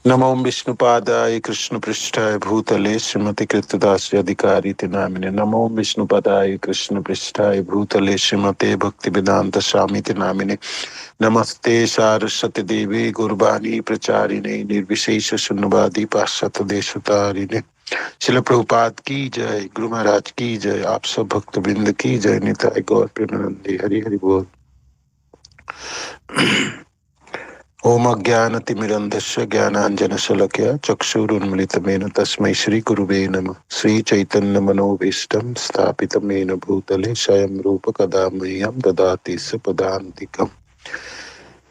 नमो विष्णुपादाय कृष्णपृष्ठाय भूतले श्रीमती कृतदास अधिकारिते नामिने। नमो विष्णुपादाय कृष्णपृष्ठाय भूतले श्रीमते भक्तिवेदांत स्वामिते नामिने। नमस्ते सारस्वती देवी गुरुवाणी प्रचारिणे निर्विशेष शून्यवादी पाश्चात्य देशतारिणे। शिल प्रभुपाद की जय, गुरु महाराज की जय, आप सब भक्त बिंद की जय। निताय गौर प्रेमानंदे। हरि हरि बोल। ओम अज्ञानतिमिरन्धस्य ज्ञानाञ्जनशलाकया चक्षुरुन्मिलितमेन तस्मै श्रीगुरुवे नमः। श्रीचैतन्यमनोभीष्टं स्थापितं येन भूतले स्वयं रूप कदा मह्यं ददाति स्वपदान्तिकम्।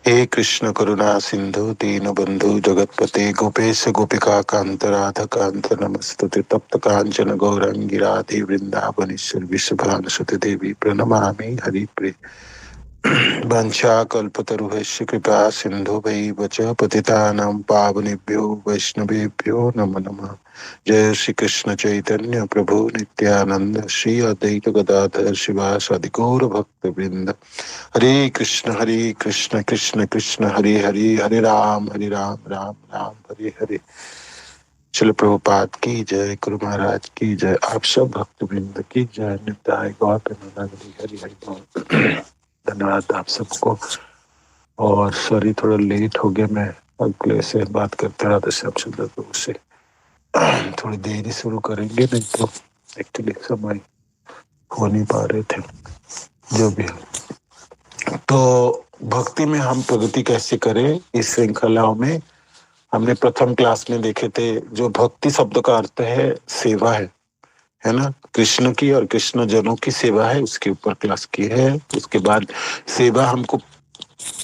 हे कृष्ण करुणा सिंधु दीनबंधु जगतपते गोपेश गोपिका कांत राधा कांत नमस्तुते। तप्त कांचन गौरांगी राधे वृंदावनेश्वर विश्वभानुसुते देवी प्रणमामि हरिप्रिय। वंशाकल्पतरुभ्यश्च कृपा सिन्धुभैव च पतितानां पावनेभ्यो वैष्णवेभ्यो नमो नमः। जय श्री कृष्ण चैतन्य प्रभु नित्यानंद श्री अद्वैत गदाधर शिवासादि गौर भक्त वृंद। हरे कृष्ण कृष्ण कृष्ण हरे हरे, हरे राम राम राम हरे हरे। चलो प्रभुपाद की जय, गुरु महाराज की जय, आप सब भक्त वृंद की जय। नित्य गौर प्रेमानंद हरि हरि बोल। धन्यवाद आप सबको। और सॉरी थोड़ा लेट हो गया, मैं अगले से बात करते रहा था सब सुंदर से। थोड़ी देर ही शुरू करेंगे, नहीं तो एक्चुअली समय हो नहीं पा रहे थे। जो भी है, तो भक्ति में हम प्रगति कैसे करें, इस श्रृंखलाओं में हमने प्रथम क्लास में देखे थे। जो भक्ति शब्द का अर्थ है सेवा है ना, कृष्ण की और कृष्ण जनों की सेवा है, उसके ऊपर क्लास की है। उसके बाद सेवा हमको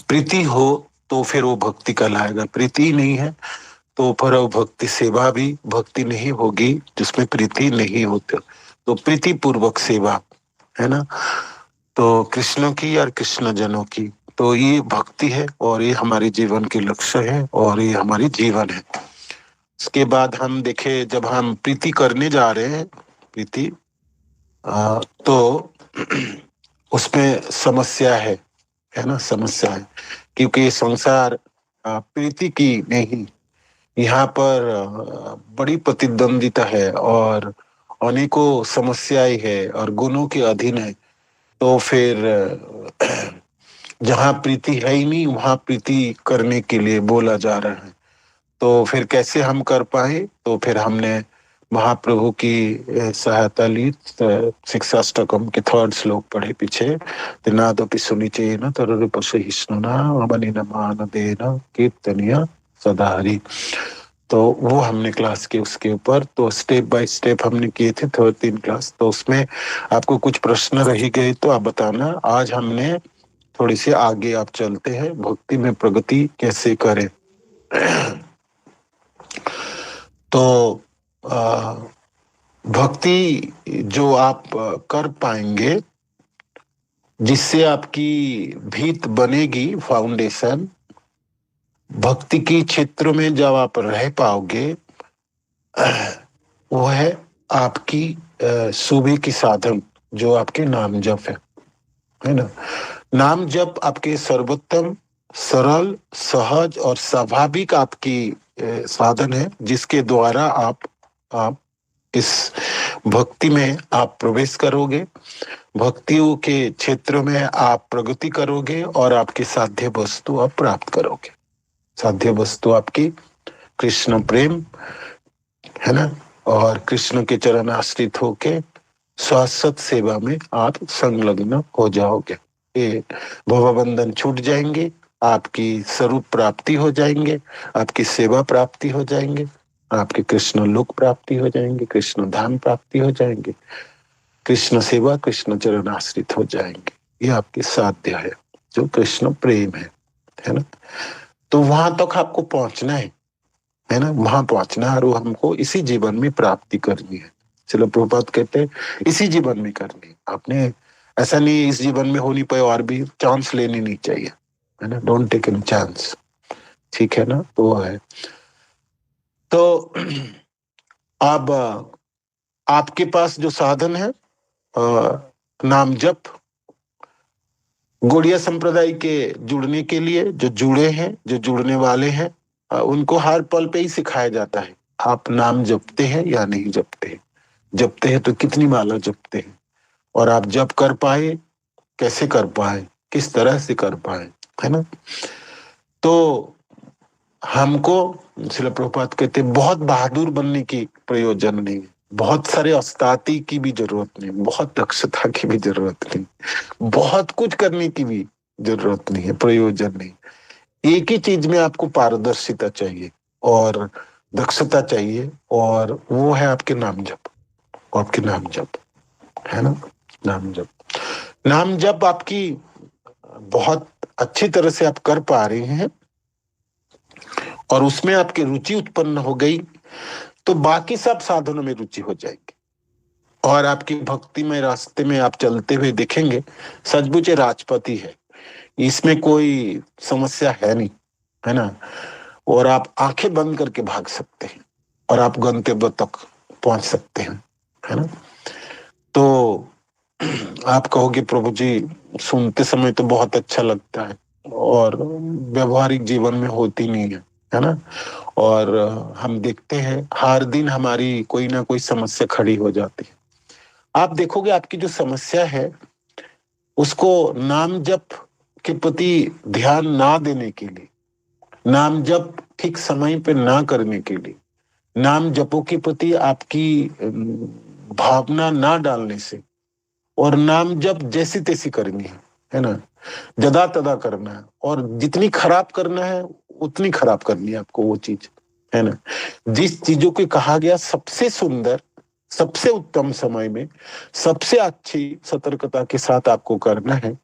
प्रीति हो तो फिर वो भक्ति कहलाएगा, प्रीति नहीं है तो फिर वो भक्ति सेवा भी भक्ति नहीं होगी जिसमें प्रीति नहीं होती। तो प्रीति पूर्वक सेवा है ना, तो कृष्ण की और कृष्ण जनों की, तो ये भक्ति है और ये हमारे जीवन के लक्ष्य है और ये हमारी जीवन है। इसके बाद हम देखे, जब हम प्रीति करने जा रहे हैं, प्रीति तो उसमें समस्या है ना, समस्या है क्योंकि संसार प्रीति की नहीं, यहाँ पर बड़ी प्रतिद्वंदिता है और अनेकों समस्याएं है और गुणों के अधीन है। तो फिर जहाँ प्रीति है ही नहीं वहां प्रीति करने के लिए बोला जा रहा है। तो फिर कैसे हम कर पाए, तो फिर हमने महाप्रभु की सहायता ली। शिक्षाष्टकम के 3rd श्लोक पढ़े पीछे। नादपि सुनिचेन तरुपसहिष्णुना अवनिन मानदेन कीर्तनीय सदा हरि। तो वो हमने क्लास के उसके ऊपर, तो स्टेप बाय स्टेप हमने किए थे 3 क्लास। तो उसमें आपको कुछ प्रश्न रह गए तो आप बताना। आज हमने थोड़ी सी आगे आप चलते हैं, भक्ति में प्रगति कैसे करें। तो भक्ति जो आप कर पाएंगे, जिससे आपकी भीत बनेगी, फाउंडेशन, भक्ति की क्षेत्र में जब आप रह पाओगे, वो है आपकी सुबह की साधन, जो आपके नाम जप है ना। नाम जप आपके सर्वोत्तम, सरल, सहज और स्वाभाविक आपकी साधन है, जिसके द्वारा आप इस भक्ति में आप प्रवेश करोगे, भक्तियों के क्षेत्र में आप प्रगति करोगे और आपकी साध्य वस्तु आप प्राप्त करोगे। साध्य वस्तु आपकी कृष्ण प्रेम है ना, और कृष्ण के चरण आश्रित होके शाश्वत सेवा में आप संलग्न हो जाओगे। ये भवबंधन छूट जाएंगे, आपकी स्वरूप प्राप्ति हो जाएंगे, आपकी सेवा प्राप्ति हो जाएंगे, आपके कृष्ण लोक प्राप्ति हो जाएंगे, कृष्ण धाम प्राप्ति हो जाएंगे, कृष्ण सेवा कृष्ण चरण आश्रित हो जाएंगे। ये आपके साध्य है, जो कृष्ण प्रेम है ना। तो वहां तक आपको पहुंचना है ना, वहां पहुंचना है और वो हमको इसी जीवन में प्राप्ति करनी है। चलो प्रभुपाद कहते हैं इसी जीवन में करनी है। आपने ऐसा नहीं इस जीवन में हो नहीं पाए और भी चांस लेनी नहीं चाहिए, है ना, डोंट टेक एनी चांस, ठीक है ना। तो वो है। तो अब आपके पास जो साधन है, नाम जप, गौड़िया संप्रदाय के जुड़ने के लिए जो जुड़े हैं, जो जुड़ने वाले हैं, उनको हर पल पे ही सिखाया जाता है, आप नाम जपते हैं या नहीं जपते हैं, जपते हैं तो कितनी माला जपते हैं, और आप जप कर पाए, कैसे कर पाए, किस तरह से कर पाए, है ना। तो हमको श्रील प्रभुपाद कहते हैं, बहुत बहादुर बनने की प्रयोजन नहीं है, बहुत सारे अस्ताती की भी जरूरत नहीं, बहुत दक्षता की भी जरूरत नहीं, बहुत कुछ करने की भी जरूरत नहीं है, प्रयोजन नहीं। एक ही चीज में आपको पारदर्शिता चाहिए और दक्षता चाहिए, और वो है आपके नाम जप, आपके नाम जप, है ना। नाम जप, नाम जप आपकी बहुत अच्छी तरह से आप कर पा रहे हैं और उसमें आपकी रुचि उत्पन्न हो गई, तो बाकी सब साधनों में रुचि हो जाएगी और आपकी भक्ति में रास्ते में आप चलते हुए देखेंगे सचमुच राजपति है, इसमें कोई समस्या है नहीं, है ना। और आप आंखें बंद करके भाग सकते हैं और आप गंतव्य तक पहुंच सकते हैं, है ना। तो आप कहोगे प्रभु जी सुनते समय तो बहुत अच्छा लगता है और व्यवहारिक जीवन में होती नहीं है ना। और हम देखते हैं हर दिन हमारी कोई ना कोई समस्या खड़ी हो जाती है। आप देखोगे आपकी जो समस्या है उसको नाम जप के प्रति ध्यान ना देने के लिए, नाम जप ठीक समय पे ना करने के लिए, नाम जपों के प्रति आपकी भावना ना डालने से, और नाम जप जैसी तैसी करनी है ना, जदा तदा करना है, और जितनी खराब करना है उतनी खराब करनी है आपको वो चीज, है ना। जिस चीजों को कहा गया सबसे सुंदर, सबसे उत्तम समय में सबसे अच्छी सतर्कता के साथ आपको करना है।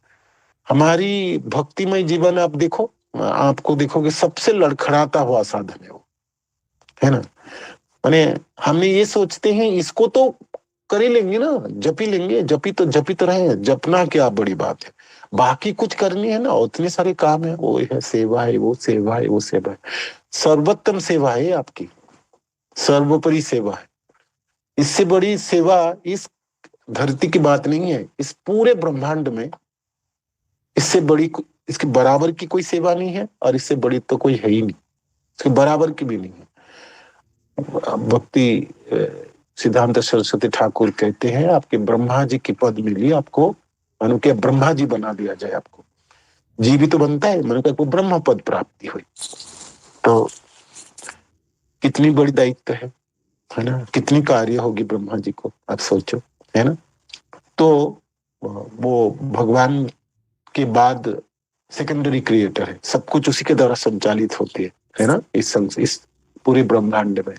हमारी भक्तिमय जीवन आप देखो, आपको देखोगे सबसे लड़खड़ाता हुआ साधन है वो, है ना। माने हमने ये सोचते हैं इसको तो कर ही लेंगे ना, जप ही लेंगे, जपी तो रहे, जपना क्या बड़ी बात है, बाकी कुछ करनी है ना, उतने सारे काम है, वो है सेवा है, वो सेवा है, वो सेवा है, सर्वोत्तम सेवा है आपकी, सर्वोपरि सेवा है। इससे बड़ी सेवा इस धरती की बात नहीं है, इस पूरे ब्रह्मांड में इससे बड़ी, इसके बराबर की कोई सेवा नहीं है, और इससे बड़ी तो कोई है ही नहीं, इसके बराबर की भी नहीं है। भक्ति सिद्धांत सरस्वती ठाकुर कहते हैं आपके ब्रह्मा जी की पद मिली आपको, मानो कि ब्रह्मा जी बना दिया जाए आपको, जी भी तो बनता है, मानो कि ब्रह्म पद प्राप्ति हुई, तो कितनी बड़ी दायित्व है ना, कितनी कार्य होगी ब्रह्मा जी को, आप सोचो, है ना। तो वो भगवान के बाद सेकेंडरी क्रिएटर है, सब कुछ उसी के द्वारा संचालित होती है ना। इस पूरे ब्रह्मांड में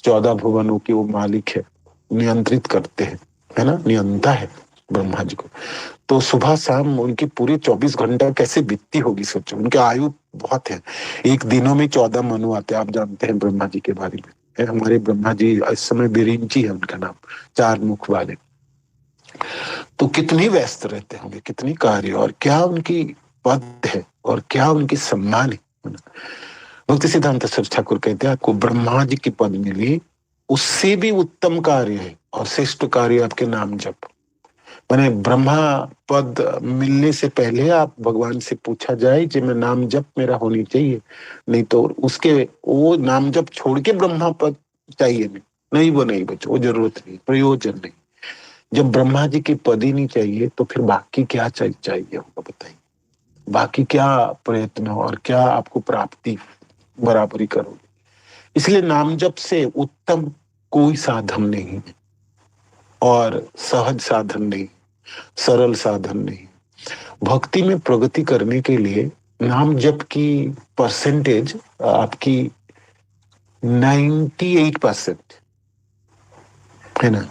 14 भुवनों की वो मालिक है, नियंत्रित करते हैं, है ना, नियंता है ब्रह्मा जी को। तो सुबह शाम उनकी पूरे 24 घंटा कैसे बीतती होगी सोचो, उनके आयु बहुत है, एक दिनों में 14 मनु आते हैं, आप जानते हैं ब्रह्मा जी के बारे में, है हमारे ब्रह्मा जी इस समय बिरिंची है उनका नाम, 4 मुख वाले। तो कितनी व्यस्त रहते होंगे, कितनी कार्य, और क्या उनकी पद है और क्या उनकी सम्मान है। भक्ति सिद्धांत सरस्वती ठाकुर कहते हैं आपको ब्रह्मा जी की पद मिली, उससे भी उत्तम कार्य है और श्रेष्ठ कार्य आपके नाम जप। मैंने ब्रह्मा पद मिलने से पहले आप भगवान से पूछा जाए कि मैं नाम जप मेरा होनी चाहिए, नहीं तो उसके वो नाम जप छोड़ के ब्रह्मा पद चाहिए नहीं, वो नहीं बच्चों, वो जरूरत नहीं, प्रयोजन नहीं। जब ब्रह्मा जी की पद ही नहीं चाहिए तो फिर बाकी क्या चाहिए होगा बताइए, बाकी क्या प्रयत्न और क्या आपको प्राप्ति बराबरी करोगे। इसलिए नाम जप से उत्तम कोई साधन नहीं है, और सहज साधन नहीं, सरल साधन नहीं। भक्ति में प्रगति करने के लिए नाम जप की परसेंटेज आपकी 98% है ना।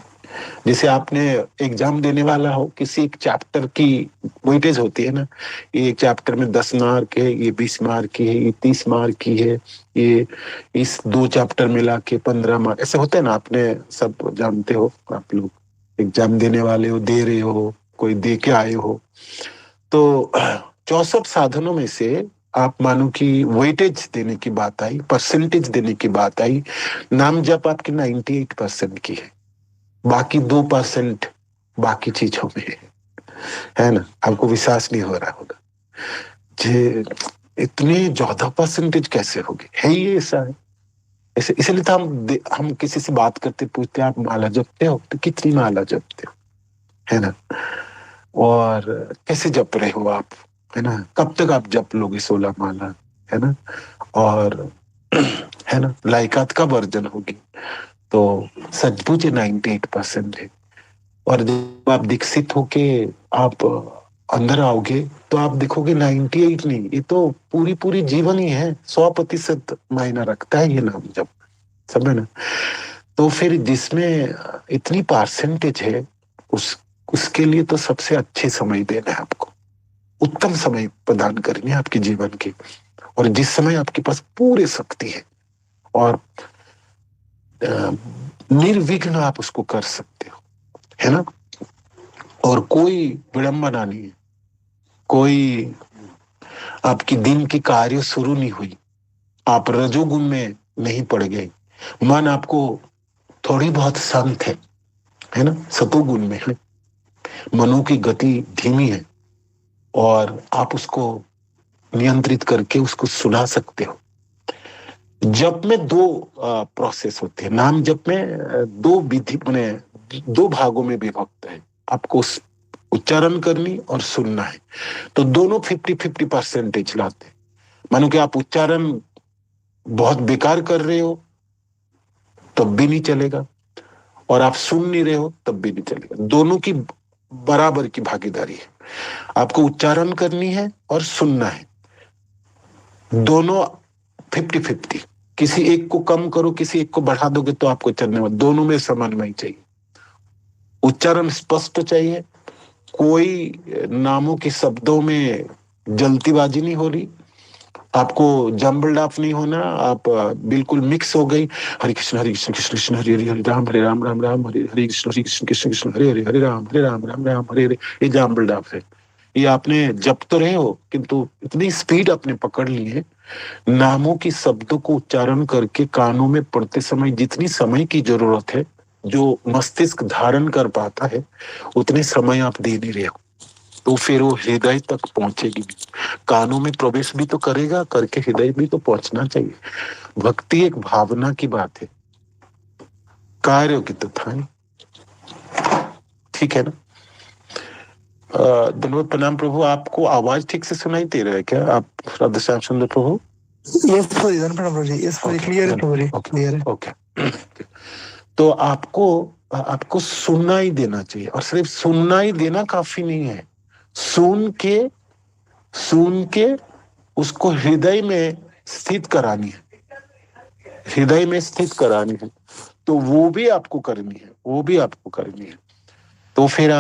जैसे आपने एग्जाम देने वाला हो, किसी एक चैप्टर की वेटेज होती है ना, ये एक चैप्टर में 10 मार्क है, ये 20 मार्क की है, ये 30 मार्क की है, ये इस 2 चैप्टर मिला के 15 मार्क, ऐसे होते हैं ना, आपने सब जानते हो, आप लोग एग्जाम देने वाले हो, दे रहे हो, कोई दे के आए हो। तो 64 साधनों में से आप मानो कि वेटेज देने की बात आई, परसेंटेज देने की बात आई, नाम जप आपकी 98% की है, बाकी 2% बाकी चीजों में है ना। आपको विश्वास नहीं हो रहा होगा, इतने 14% कैसे होगी, है ही ऐसा है। इसलिए तो हम किसी से बात करते पूछते आप माला जपते हो, तो कितनी माला जपते हो, है ना, और कैसे जप रहे हो आप, है ना, कब तक आप जप लोगे 16 माला, है ना, और है ना, लायकात कब अर्जन होगी। तो सचमुच 98% है। और जब आप दीक्षित होके आप अंदर आओगे तो आप देखोगे 98 नहीं, ये तो पूरी पूरी जीवन ही है, 100% मायना रखता है ये नाम जब, समझे ना। तो फिर जिसमें इतनी परसेंटेज है, उसके लिए तो सबसे अच्छे समय देना है आपको, उत्तम समय प्रदान करनी है आपके जीवन की, और जिस समय आपके पास पूरी शक्ति है और निर्विघ्न आप उसको कर सकते हो, है ना, और कोई विडंबना नहीं है, कोई आपकी दिन की कार्य शुरू नहीं हुई, आप रजोगुण में नहीं पड़ गए, मन आपको थोड़ी बहुत शांत है ना, सतोगुण में है, मनो की गति धीमी है और आप उसको नियंत्रित करके उसको सुना सकते हो। जप में दो प्रोसेस होते हैं, नाम जप में दो विधि मैंने दो भागों में विभक्त है, आपको उच्चारण करनी और सुनना है। तो दोनों 50-50% लाते हैं। मानो कि आप उच्चारण बहुत बेकार कर रहे हो तब भी नहीं चलेगा, और आप सुन नहीं रहे हो तब भी नहीं चलेगा, दोनों की बराबर की भागीदारी है। आपको उच्चारण करनी है और सुनना है, दोनों 50-50। किसी एक को कम करो, किसी एक को बढ़ा दोगे तो आपको चलने वाला, दोनों में समन्वय चाहिए, उच्चारण स्पष्ट चाहिए, कोई नामों के शब्दों में जल्दीबाजी नहीं हो रही, आपको जंबल डाफ नहीं होना, आप बिल्कुल मिक्स हो गई, हरे कृष्ण कृष्ण कृष्ण हरे हरे, हरे राम राम राम हरे हरे, कृष्ण कृष्ण कृष्ण कृष्ण हरे हरे, हरे राम राम राम हरे हरे, ये जंबल डाफ है। ये आपने जप तो रहे हो किंतु इतनी स्पीड आपने पकड़ ली है, नामों की शब्दों को उच्चारण करके कानों में पड़ते समय जितनी समय की जरूरत है, जो मस्तिष्क धारण कर पाता है, उतने समय आप दे नहीं रहे हो, तो फिर वो हृदय तक पहुंचेगी भी, कानों में प्रवेश भी तो करेगा, करके हृदय भी तो पहुंचना चाहिए। भक्ति एक भावना की बात है, कार्यों की तो था नहीं, ठीक है ना। धन्यवाद, प्रणाम प्रभु। आपको आवाज ठीक से सुनाई दे रहा है क्या, आप राधे श्याम सुंदर प्रभु? यस प्रभु जी, यस क्लियर है प्रभु जी, क्लियर है। ओके। तो आपको सुनना ही देना चाहिए, और सिर्फ सुनना ही देना काफी नहीं है, सुन के उसको हृदय में स्थित करानी है, हृदय में स्थित करानी है, तो वो भी आपको करनी है, वो भी आपको करनी है। तो फिर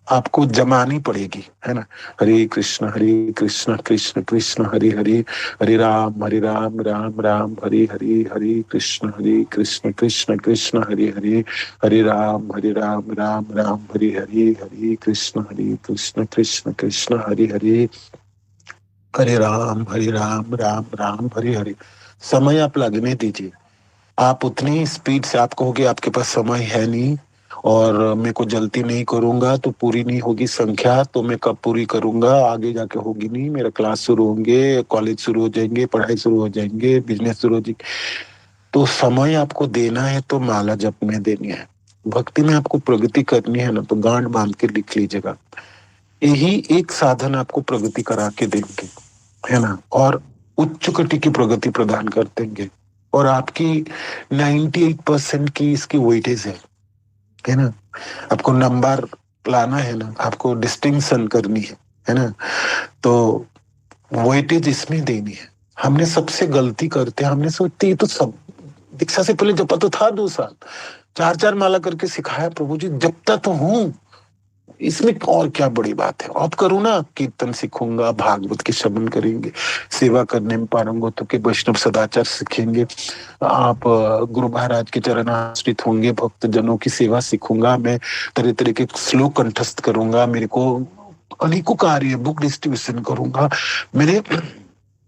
आपको जमानी पड़ेगी, है ना, हरे कृष्ण कृष्ण कृष्ण हरे हरे, हरे राम राम राम हरे हरे, हरे कृष्ण कृष्ण कृष्ण हरे हरे, हरे राम राम राम हरे हरे, हरे कृष्ण कृष्ण कृष्ण हरे हरे, हरे राम राम राम हरे हरे। समय आप लगने दीजिए, आप उतनी स्पीड से, आप कहोगे आपके पास समय है नहीं और मैं को जल्दी नहीं करूंगा तो पूरी नहीं होगी संख्या, तो मैं कब पूरी करूंगा, आगे जाके होगी नहीं, मेरा क्लास शुरू होंगे, कॉलेज शुरू हो जाएंगे, पढ़ाई शुरू हो जाएंगे, बिजनेस शुरू हो जाएंगे। तो समय आपको देना है तो माला जप में देनी है, भक्ति में आपको प्रगति करनी है ना, तो गांठ बांध के लिख लीजिएगा, यही एक साधन आपको प्रगति करा के देंगे, है ना, और उच्च कोटि की प्रगति प्रदान कर देंगे, और आपकी 98% की इसकी वेटेज है ना, आपको नंबर लाना है ना, आपको डिस्टिंक्शन करनी है ना, तो वेटेज इसमें देनी है। हमने सबसे गलती करते हैं, हमने सोचते ये तो सब दीक्षा से पहले जपा तो था 2 साल, 4 माला करके सिखाया प्रभु जी, जपता तो हूं, इसमें और क्या बड़ी बात है, आप करो ना, कीर्तन सीखूंगा, भागवत के श्रवण करेंगे, सेवा करने में पारंगतों के वैष्णव सदाचार सीखेंगे, आप गुरु महाराज के चरण आश्रित होंगे, भक्त जनों की सेवा सीखूंगा, मैं तरह तरह के श्लोक कंठस्थ करूंगा, मेरे को अनेकों कार्य, बुक डिस्ट्रीब्यूशन करूंगा, मेरे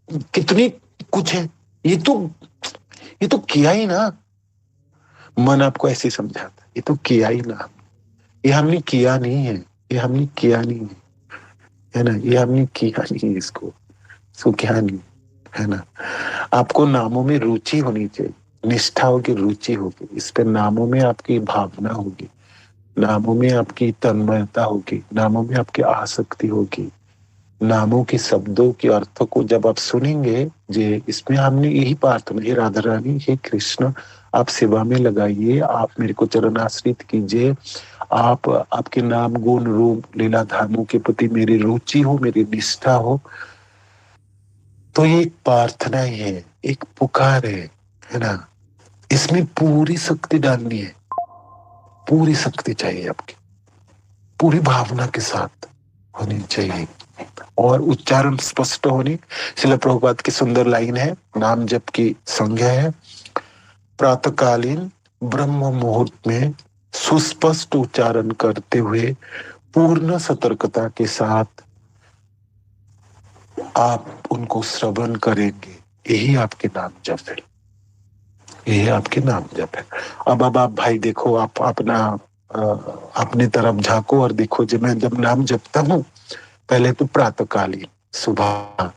कितनी कुछ है, ये तो किया ही ना, मन आपको ऐसे समझाता, ये तो किया ही ना, ये हमने किया नहीं है, ये हमने किया नहीं है, है ना, ये हमने किया नहीं है इसको, सुखियानी, है ना। आपको नामों में रुचि होनी चाहिए, निष्ठा होगी, रुचि होगी, इस पे नामों में आपकी भावना होगी, नामों में आपकी तन्मयता होगी, नामों में आपकी आसक्ति होगी। नामों के शब्दों के अर्थों को जब आप सुनेंगे, जे इसमें हमने यही प्रार्थना, हे राधा रानी, हे कृष्ण, आप सेवा में लगाइए, आप मेरे को चरणाश्रित कीजिए, आप आपके नाम गुण रूप लीला धामों के प्रति मेरी रुचि हो, मेरी निष्ठा हो। तो ये एक प्रार्थना ही है, एक पुकार है ना। इसमें पूरी शक्ति डालनी है, पूरी शक्ति चाहिए आपकी, पूरी भावना के साथ होनी चाहिए और उच्चारण स्पष्ट होनी। श्रील प्रभुपाद की सुंदर लाइन है, नाम जप की संज्ञा है, प्रातःकालीन ब्रह्म मुहूर्त में सुस्पष्ट उच्चारण करते हुए पूर्ण सतर्कता के साथ आप उनको श्रवण करेंगे, यही आपके नाम जप है, यही आपके नाम जप है। अब आप भाई देखो, आप अपना अपनी तरफ झांको और देखो, जब मैं जब नाम जपता हूँ, पहले तो प्रातःकालीन सुबह,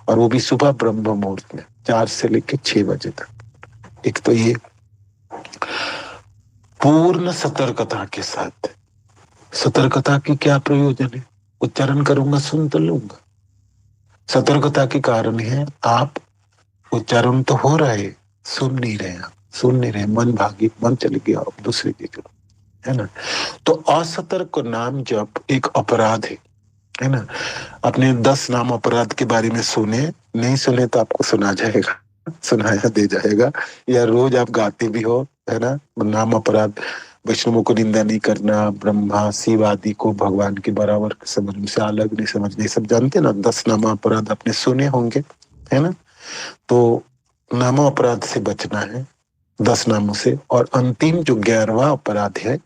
और वो भी सुबह ब्रह्म मुहूर्त में 4 से लेकर 6 बजे तक। एक तो ये पूर्ण सतर्कता के साथ। सतर्कता की क्या प्रयोजन है? उच्चारण करूंगा, सुन तो लूंगा। सतर्कता के कारण है, आप उच्चारण तो हो रहा है, सुन नहीं रहे, सुन नहीं रहे, मन भागी, मन चली गया अब दूसरे की तरफ, है ना। तो असतर्क नाम जप एक अपराध है ना। अपने 10 नाम अपराध के बारे में सुने, नहीं सुने तो आपको सुना जाएगा, सुनाया दे जाएगा, या रोज आप गाते भी हो, है ना। नाम अपराध, वैष्णवों को निंदा नहीं करना, ब्रह्मा शिव आदि को भगवान के बराबर समझने से अलग नहीं समझने, सब जानते ना। 10 नाम अपराध आपने सुने होंगे, है ना। तो नाम अपराध से बचना है, 10 नामों से। और अंतिम जो 11वां अपराध है,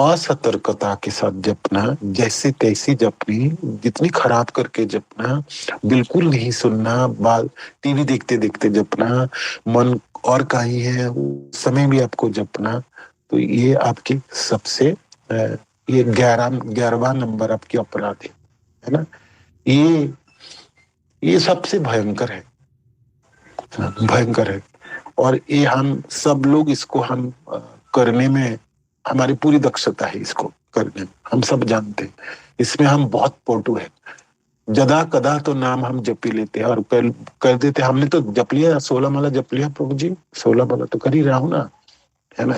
असतर्कता के साथ जपना, जैसे तैसी जपनी, जितनी खराब करके जपना, बिल्कुल नहीं सुनना, बाल टीवी देखते देखते जपना, मन और कहीं है समय भी आपको जपना। तो ये आपकी सबसे ये 11वां नंबर आपकी अपराध है ना। ये सबसे भयंकर है, भयंकर है। और ये हम सब लोग इसको हम करने में हमारी पूरी दक्षता है, इसको करने में हम सब जानते हैं, इसमें हम बहुत पटु है। जदा कदा तो नाम हम जप ही लेते हैं और कर देते। हमने तो जप लिया, 16 माला जप लिया प्रभु जी, 16 माला तो कर ही रहा हूं ना, है ना।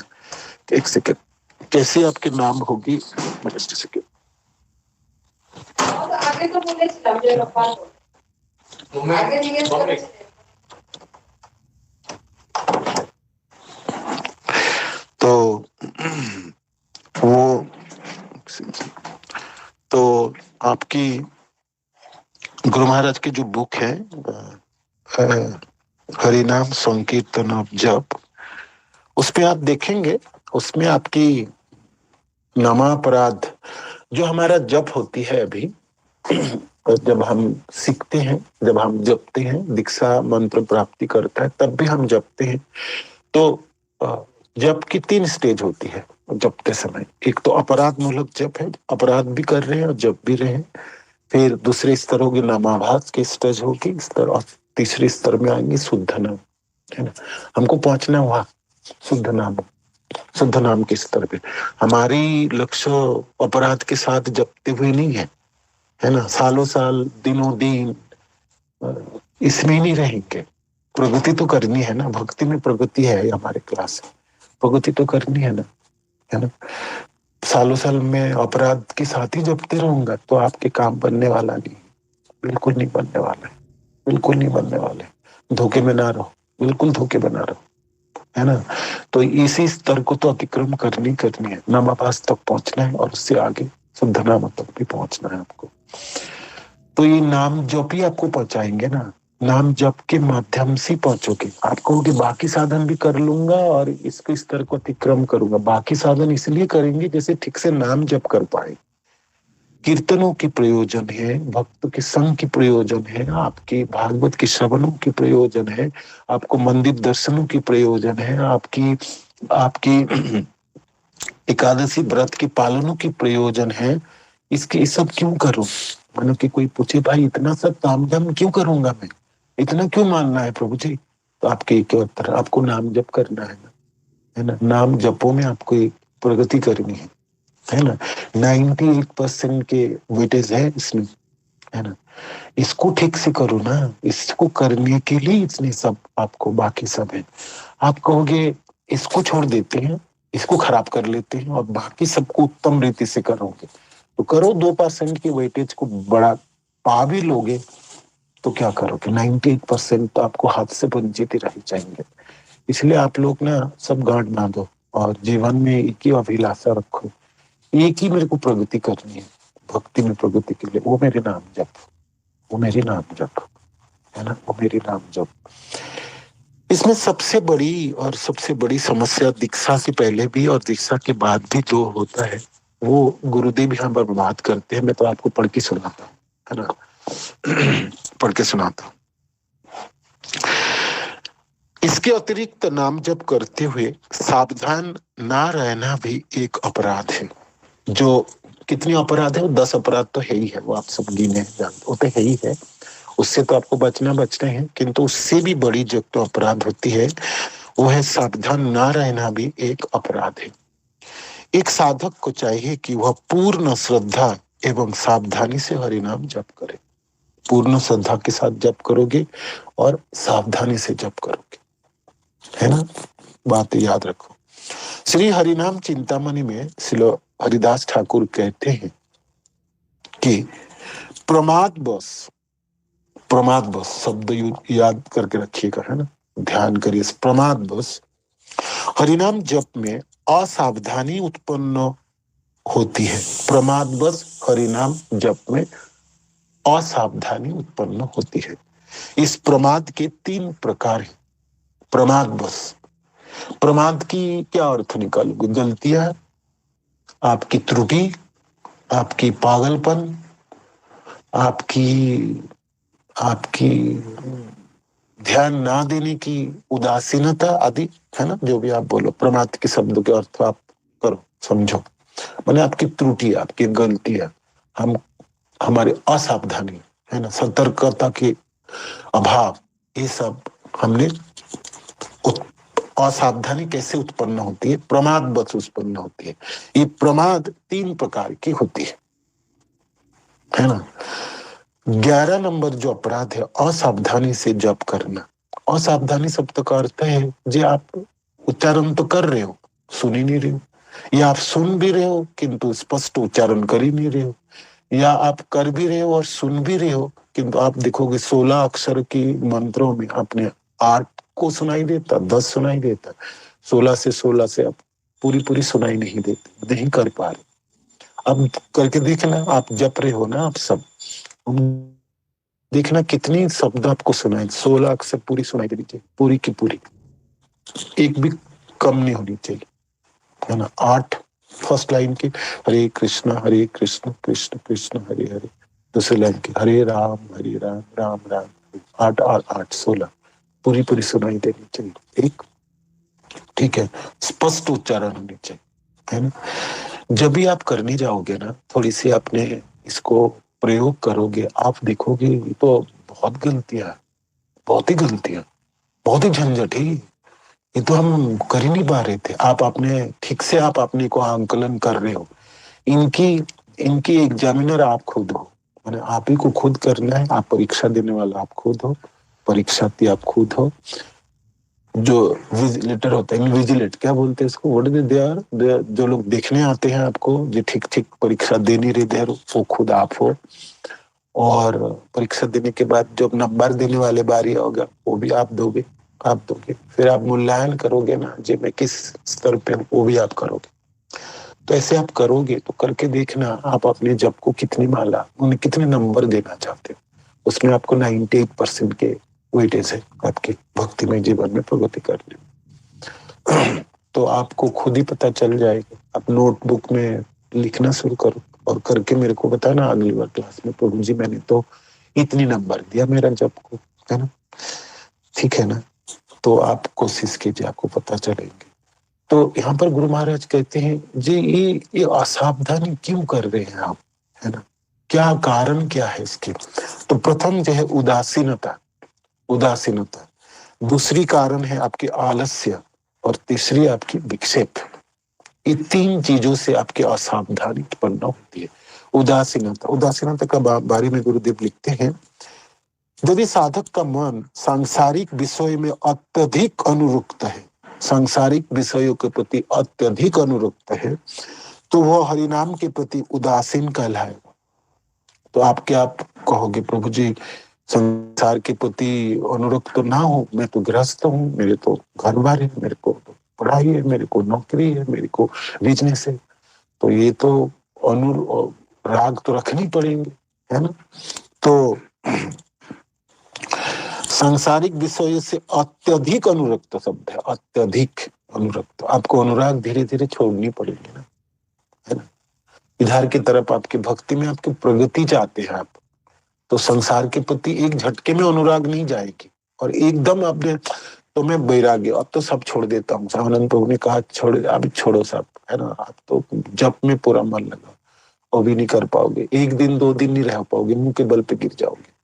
एक सेकेंड, कैसे आपके नाम होगी, जस्ट सेकेंड। आगे तो बोले तो वो, तो आपकी गुरु महाराज की जो बुक है हरिनाम संकीर्तन और जप, उस पे आप देखेंगे, उसमें आपकी नामापराध जो हमारा जप होती है अभी, जब हम सीखते हैं, जब हम जपते हैं, दीक्षा मंत्र प्राप्ति करता है, तब भी हम जपते हैं। तो जप की 3 स्टेज होती है जपते समय। एक तो अपराध मूलक जप है, अपराध भी कर रहे हैं और जप भी रहे हैं। फिर दूसरे स्तर होगी नामाभास की स्टेज होगी स्तर, और तीसरे स्तर में आएंगे शुद्ध नाम, है ना। हमको पहुंचना हुआ शुद्ध नाम के स्तर पे। हमारी लक्ष्य अपराध के साथ जपते हुए नहीं है ना। सालों साल, दिनों दिन इसमें नहीं रहेंगे। प्रगति तो करनी है ना, भक्ति में प्रगति है हमारे क्लास में, प्रगति तो करनी है ना। सालों साल में अपराध के साथ ही जपते रहूंगा तो आपके काम बनने वाला नहीं, बिल्कुल नहीं बनने वाला है, बिल्कुल नहीं बनने वाले। धोखे में ना रहो, बिल्कुल धोखे बना रहो, है ना। तो इसी स्तर को तो अतिक्रम करनी है, नामाभास तक पहुंचना है और उससे आगे शुद्ध नाम तक भी पहुंचना है आपको। तो ये नाम जप ही आपको पहुंचाएंगे ना, नाम जप के माध्यम से पहुंचोगे। आप कहोगे बाकी साधन भी कर लूंगा और इसके स्तर को अतिक्रम करूंगा। बाकी साधन इसलिए करेंगे जैसे ठीक से नाम जप कर पाए। कीर्तनों की प्रयोजन है, भक्त के संग की प्रयोजन है, आपके भागवत के श्रवणों की प्रयोजन है, आपको मंदिर दर्शनों की प्रयोजन है, आपकी एकादशी व्रत के पालनों की प्रयोजन है। इसके सब क्यों करो? मानो कि कोई पूछे भाई इतना सब ताम झाम क्यों करूंगा मैं, इतना क्यों मानना है प्रभु जी, तो आपके एक उत्तर, आपको नाम जप करना है ना, नाम जपो में आपको एक प्रगति करनी है ना। 98% के वेटेज है इसमें, है ना। इसको ठीक से करो ना, इसको करने के लिए इसने सब आपको बाकी सब है। आप कहोगे इसको छोड़ देते हैं, इसको खराब कर लेते हैं और बाकी सबको उत्तम रीति से करोगे, तो करो 2% की वेटेज को बड़ा पा भी लोगे तो क्या करोगे, 98% तो आपको हाथ से वंचित ही रह जाएंगे। इसलिए आप लोग ना सब गांठ बांधो और जीवन में एक ही अभिलाषा रखो, एक ही मेरे को प्रगति करनी है भक्ति में प्रगति के लिए, वो मेरे नाम जप, वो मेरी नाम जप, है ना, वो मेरी नाम जप। इसमें सबसे बड़ी समस्या दीक्षा से पहले भी और दीक्षा के बाद भी जो होता है वो गुरुदेव यहाँ पर बात करते हैं। मैं तो आपको पढ़ के सुनाता हूँ, है ना, पढ़ के सुनाता हूँ। इसके अतिरिक्त नाम जप करते हुए सावधान ना रहना भी एक अपराध है। जो कितनी अपराध है, वो 10 अपराध तो है ही है, वो आप सब गिने जानते, वो तो है ही है, उससे तो आपको बचना है, किंतु उससे भी बड़ी जो तो अपराध होती है वो है सावधान ना रहना भी एक अपराध है। एक साधक को चाहिए कि वह पूर्ण श्रद्धा एवं सावधानी से हरिनाम जप करे। पूर्ण श्रद्धा के साथ जप करोगे और सावधानी से जप करोगे, है ना, बात याद रखो। श्री हरिनाम चिंतामणि में श्री हरिदास ठाकुर कहते हैं कि प्रमाद बस शब्द याद करके रखिएगा, है ना, ध्यान करिए, प्रमाद बस हरिनाम जप में असावधानी उत्पन्न होती है। प्रमाद बस हरिनाम जप में असावधानी उत्पन्न होती है। इस प्रमाद के 3 प्रकार हैं। प्रमाद बस, प्रमाद की क्या अर्थ निकालोगे, गलतियां, आपकी त्रुटि, आपकी पागलपन, आपकी ध्यान ना देने की उदासीनता आदि, है ना, जो भी आप बोलो, प्रमाद के शब्दों के अर्थ आप करो, समझो, माने आपकी त्रुटि, आपकी गलतियां, हमारे असावधानी, है ना, सतर्कता के अभाव, ये सब हमने असावधानी कैसे उत्पन्न होती है, प्रमाद बस उत्पन्न होती है। ये प्रमाद 3 प्रकार की होती है ना। 11 नंबर जो अपराध है असावधानी से जप करना। असावधानी शब्द का अर्थ है जो आप उच्चारण तो कर रहे हो, सुन ही नहीं रहे हो, या आप सुन भी रहे हो किंतु स्पष्ट उच्चारण कर ही नहीं रहे हो, या आप कर भी रहे हो और सुन भी रहे हो किंतु आप देखोगे 16 अक्षर की मंत्रों में आपने 8 को सुनाई देता, 10 सुनाई देता, 16 से आप पूरी सुनाई नहीं देती, नहीं कर पा रहे। अब करके देखना, आप जप रहे हो ना आप सब, देखना कितनी शब्द आपको सुनाई, 16 अक्षर पूरी सुनाई देनी चाहिए, पूरी की पूरी, एक भी कम नहीं होनी चाहिए, है ना। 8 फर्स्ट लाइन की हरे कृष्ण कृष्ण कृष्ण हरे हरे, दूसरी लाइन की हरे राम राम राम, 8 8 16 पूरी सुनाई देनी चाहिए, एक, ठीक है, स्पष्ट उच्चारण होनी चाहिए, है ना। जब भी आप करने जाओगे ना, थोड़ी सी आपने इसको प्रयोग करोगे, आप देखोगे तो बहुत गलतियां, बहुत ही झंझट है, ये तो हम कर ही नहीं पा रहे थे। आप अपने ठीक से आप अपने को आंकलन कर रहे हो, इनकी एग्जामिनर आप खुद हो, मैंने आप ही को खुद करना है, आप परीक्षा देने वाला आप खुद हो, परीक्षार्थी आप खुद हो, जो विजिलेटर होता है, विजिलेट क्या बोलते हैं इसको, व्हाट इज देयर, जो लोग देखने आते हैं आपको, जो ठीक परीक्षा दे नहीं रहे देर, वो खुद आप हो। और परीक्षा देने के बाद जो नंबर देने वाले बारी होगा वो भी आप दोगे, फिर आप मूल्यांकन करोगे ना, जो मैं किस स्तर पे हूँ वो भी आप करोगे। तो ऐसे आप करोगे तो करके देखना आप अपने जप को कितनी माला, उन्हें कितने नंबर देना चाहते हो, उसमें आपको 98% के वेटेज है आपके भक्तिमय जीवन में प्रगति करने। तो आपको खुद ही पता चल जाएगा। आप नोटबुक में लिखना शुरू करो और करके मेरे को बताना अगली बार क्लास में, प्रभु जी मैंने तो इतनी नंबर दिया मेरा जप को, है ना, ठीक है ना। तो आप कोशिश कीजिए, आपको पता चलेंगे। तो यहाँ पर गुरु महाराज कहते हैं जी ये असावधानी क्यों कर रहे हैं आप, है ना, क्या कारण क्या है इसके? तो प्रथम जो है उदासीनता, उदासीनता। दूसरी कारण है आपकी आलस्य, और तीसरी आपकी विक्षेप। ये तीन चीजों से आपकी असावधानी उत्पन्न होती है। उदासीनता, उदासीनता का बारे में गुरुदेव लिखते हैं, यदि साधक का मन सांसारिक विषय में अत्यधिक अनुरक्त है, सांसारिक विषयों के प्रति अत्यधिक अनुरक्त है, तो वह हरिनाम के प्रति उदासीन कहलाएगा। तो आप क्या आप कहोगे, प्रभु जी संसार के प्रति अनुरक्त तो ना हो, मैं तो गृहस्थ हूँ, मेरे तो घर बार है, मेरे को तो पढ़ाई है, मेरे को नौकरी है, मेरे को बिजनेस है, तो ये तो अनुराग तो रखनी पड़ेंगे, है ना। तो सांसारिक विषय से अत्यधिक अनुरक्त शब्द है, अत्यधिक अनुरक्त। आपको अनुराग धीरे धीरे छोड़नी पड़ेगी ना, है ना। इधर की तरफ आपकी भक्ति में आपकी प्रगति चाहते हैं आप, तो संसार के प्रति एक झटके में अनुराग नहीं जाएगी, और एकदम आपने तो मैं वैराग्य, अब तो सब छोड़ देता हूँ। आनंद प्रभु ने कहा छोड़, अभी छोड़ो सब, है ना। आप तो जप में पूरा मन लगा, वो भी नहीं कर पाओगे, एक दिन दो दिन नहीं रह पाओगे, मुंह के बल पे गिर जाओगे।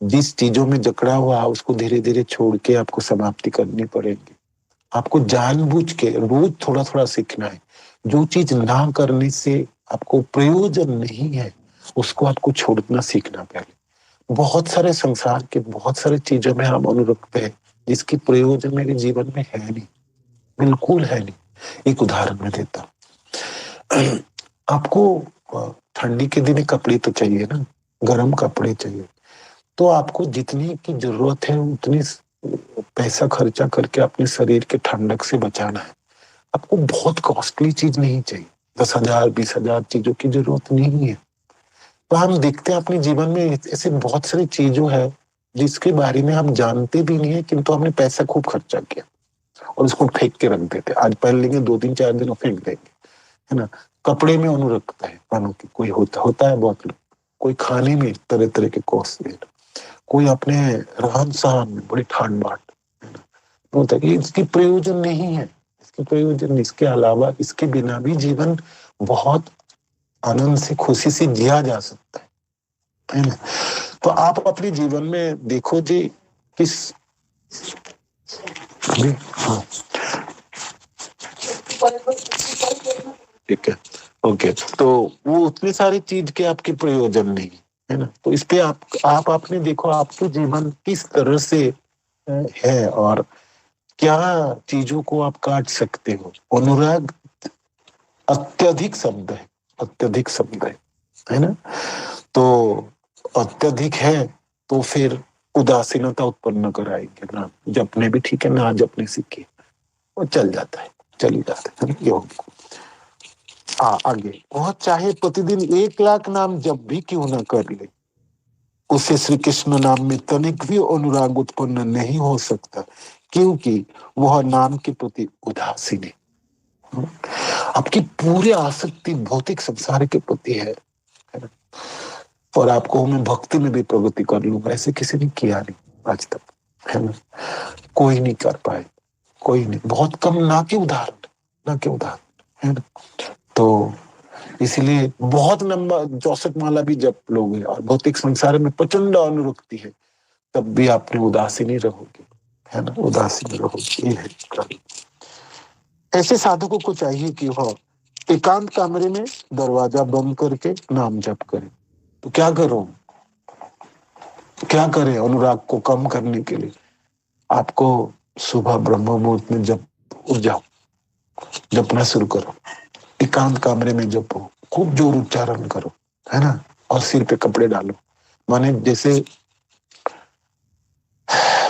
जिस चीजों में जकड़ा हुआ उसको धीरे धीरे छोड़ के आपको समाप्ति करनी पड़ेगी। आपको जानबूझ के रोज थोड़ा थोड़ा सीखना है। जो चीज ना करने से आपको प्रयोजन नहीं है, उसको आपको छोड़ना सीखना पहले। बहुत सारे संसार के बहुत सारे चीजों में हम अनुरक्त हैं, जिसकी प्रयोजन मेरे जीवन में है नहीं, बिल्कुल है नहीं। एक उदाहरण मैं देता हूँ। आपको ठंडी के दिन कपड़े तो चाहिए ना, गर्म कपड़े चाहिए, तो आपको जितनी की जरूरत है उतनी पैसा खर्चा करके अपने शरीर के ठंडक से बचाना है। आपको बहुत कॉस्टली चीज नहीं चाहिए, 10,000 20,000 चीजों की जरूरत नहीं है। तो हम देखते हैं अपने जीवन में ऐसे बहुत सारी चीजों है जिसके बारे में हम जानते भी नहीं है, किंतु हमने पैसा खूब खर्चा किया और उसको फेंक के रख देते। आज पहन लेंगे, 2 दिन 4 दिन फेंक देंगे, है ना। कपड़े में अनुरक्त है, मानो कि कोई होता है बहुत लोग, कोई खाने में तरह तरह के कॉस्टली, कोई अपने रहन सहन में बड़ी ठाट बाट होता है। इसकी प्रयोजन नहीं है, इसकी प्रयोजन, इसके अलावा इसके बिना भी जीवन बहुत आनंद से खुशी से जिया जा सकता है ना। तो आप अपने जीवन में देखो जी, किस हाँ ठीक है, ओके। तो वो उतनी सारी चीज के आपके प्रयोजन नहीं है ना। तो इस पे आप आपने देखो आपके जीवन किस तरह से है, और क्या चीजों को आप काट सकते हो। अनुराग अत्यधिक शब्द है, अत्यधिक शब्द है ना। तो अत्यधिक है तो फिर उदासीनता उत्पन्न कराएंगे ना। जपने भी ठीक है ना, जपने सीखिए, वो चल जाता है, चली जाता है योग। आगे, वह चाहे प्रतिदिन 1,00,000 नाम जब भी क्यों ना कर ले, उसे श्री कृष्ण नाम में तनिक भी अनुराग उत्पन्न नहीं हो सकता, क्योंकि वह नाम के प्रति उदासीन है। आपकी पूरी आसक्ति भौतिक संसार के प्रति है ना? और आपको मैं भक्ति में भी प्रगति कर लूंगा, ऐसे किसी ने किया नहीं आज तक, है ना। कोई नहीं कर पाए, कोई नहीं, बहुत कम, ना के उदाहरण, है ना। तो इसलिए बहुत लंबा 64 माला भी जप लोगे और भौतिक संसार में प्रचंड अनुरक्ति है, तब भी आपने उदासीन ही रहोगे, है ना, उदासीन रहोगे। ये है। ऐसे साधकों को चाहिए कि वह एकांत कमरे में दरवाजा बंद करके नाम जप करे। तो क्या करो, क्या करें अनुराग को कम करने के लिए? आपको सुबह ब्रह्म मुहूर्त में जब उठ जाओ, जपना शुरू करो, एकांत कमरे में जपो, खूब जोर उच्चारण करो, है ना। और सिर पे कपड़े डालो, माने जैसे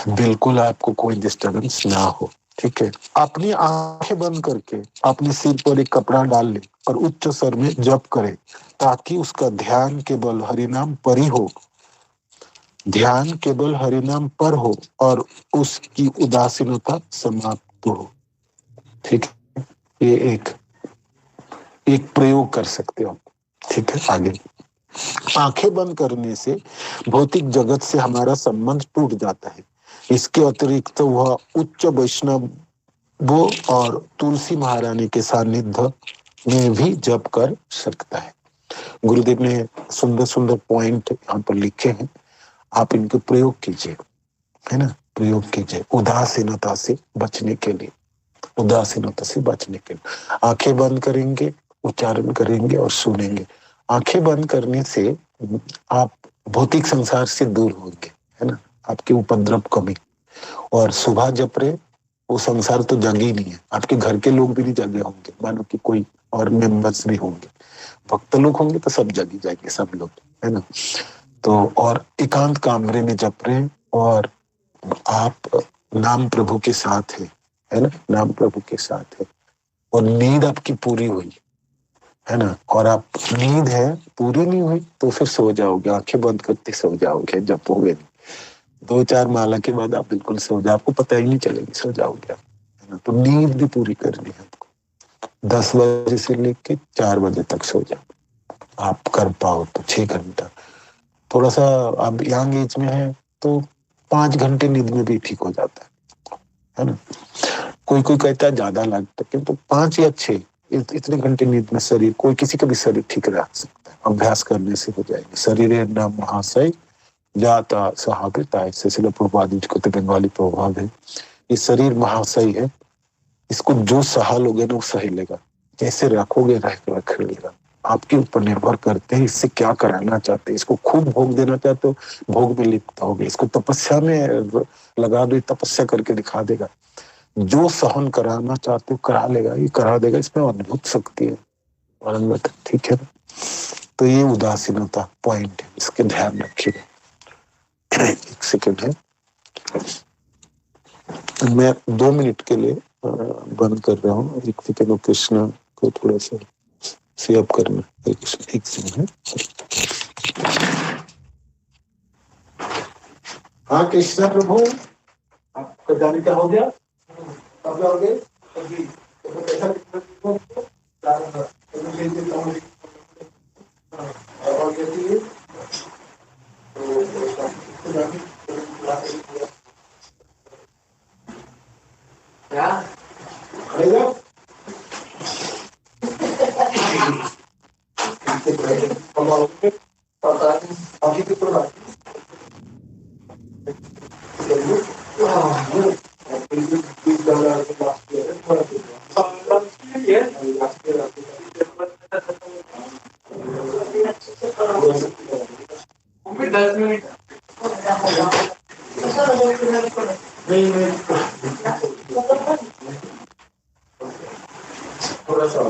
बिल्कुल आपको कोई डिस्टर्बेंस ना हो, ठीक है। अपनी आंखें बंद करके अपने सिर पर एक कपड़ा डाल ले और उच्च स्वर में जप करे, ताकि उसका ध्यान केवल हरिनाम पर ही हो, ध्यान केवल हरिनाम पर हो और उसकी उदासीनता समाप्त हो। ठीक है, ये एक प्रयोग कर सकते हो, ठीक है। आगे, आंखें बंद करने से भौतिक जगत से हमारा संबंध टूट जाता है। इसके अतिरिक्त वह उच्च वैष्णव वो और तुलसी महारानी के सानिध्य में भी जप कर सकता है। गुरुदेव ने सुंदर सुंदर पॉइंट यहाँ पर लिखे हैं, आप इनको प्रयोग कीजिए, है ना, प्रयोग कीजिए उदासीनता से बचने के लिए, उदासीनता से बचने के लिए। आंखें बंद करेंगे, उच्चारण करेंगे और सुनेंगे। आंखें बंद करने से आप भौतिक संसार से दूर होंगे, है ना, आपके उपद्रव कमी। और सुबह जप रहे, वो संसार तो जग ही नहीं है, आपके घर के लोग भी नहीं जगे होंगे, मानो कि कोई और मेंबर्स भी होंगे, भक्त लोग होंगे तो सब जग ही जाएंगे, सब लोग, है ना। तो और एकांत कमरे में जप रहे और आप नाम प्रभु के साथ है ना, नाम प्रभु के साथ है, और नींद आपकी पूरी हुई, है ना, और आप नींद है पूरी नहीं हुई तो फिर सो जाओगे, आंखें बंद करते सो जाओगे, जपोगे नहीं। 2-4 माला के बाद आप बिल्कुल सो जाओ, आपको पता ही नहीं चलेगी, सो जाओगे आप, है ना। तो नींद भी पूरी करनी है आपको, 10 बजे से लेके 4 बजे तक सो जाओ, आप कर पाओ तो 6 घंटा। थोड़ा सा आप यंग एज में है तो 5 घंटे नींद में भी ठीक हो जाता है ना। कोई कोई कहता है ज्यादा लगता है, किंतु 5 या 6 इतने घंटे नींद में शरीर, कोई किसी का भी शरीर ठीक रह सकता है, अभ्यास करने से हो जाएगी। शरीर नाम महाशय जाता सहाबिता, ऐसे सिला प्रभुपाद जी को तो बंगाली प्रभाव है, ये शरीर महाशय है, इसको जो सहा लोगे ना वो सही लेगा, जैसे रखोगे रख लेगा। आपके ऊपर निर्भर करते हैं इससे क्या कराना चाहते हैं, इसको खूब भोग देना चाहते हो, भोग में लिप्त होगे, इसको तपस्या में लगा दो, तपस्या करके दिखा देगा, जो सहन कराना चाहते हो करा लेगा, ये करा देगा, इसमें अद्भुत शक्ति है, आनंद, ठीक है। तो ये उदासीनता पॉइंट है, इसके ध्यान रखिएगा। एक सेकेंड है, मैं 2 मिनट के लिए बंद कर रहा हूँ, एक सेकेंड, कृष्णा को थोड़ा सा सेव करना, एक सेकेंड है। हाँ कृष्णा प्रभु, आपका जाने का हो गया, कब जाओगे? अभी क्या थोड़ा सा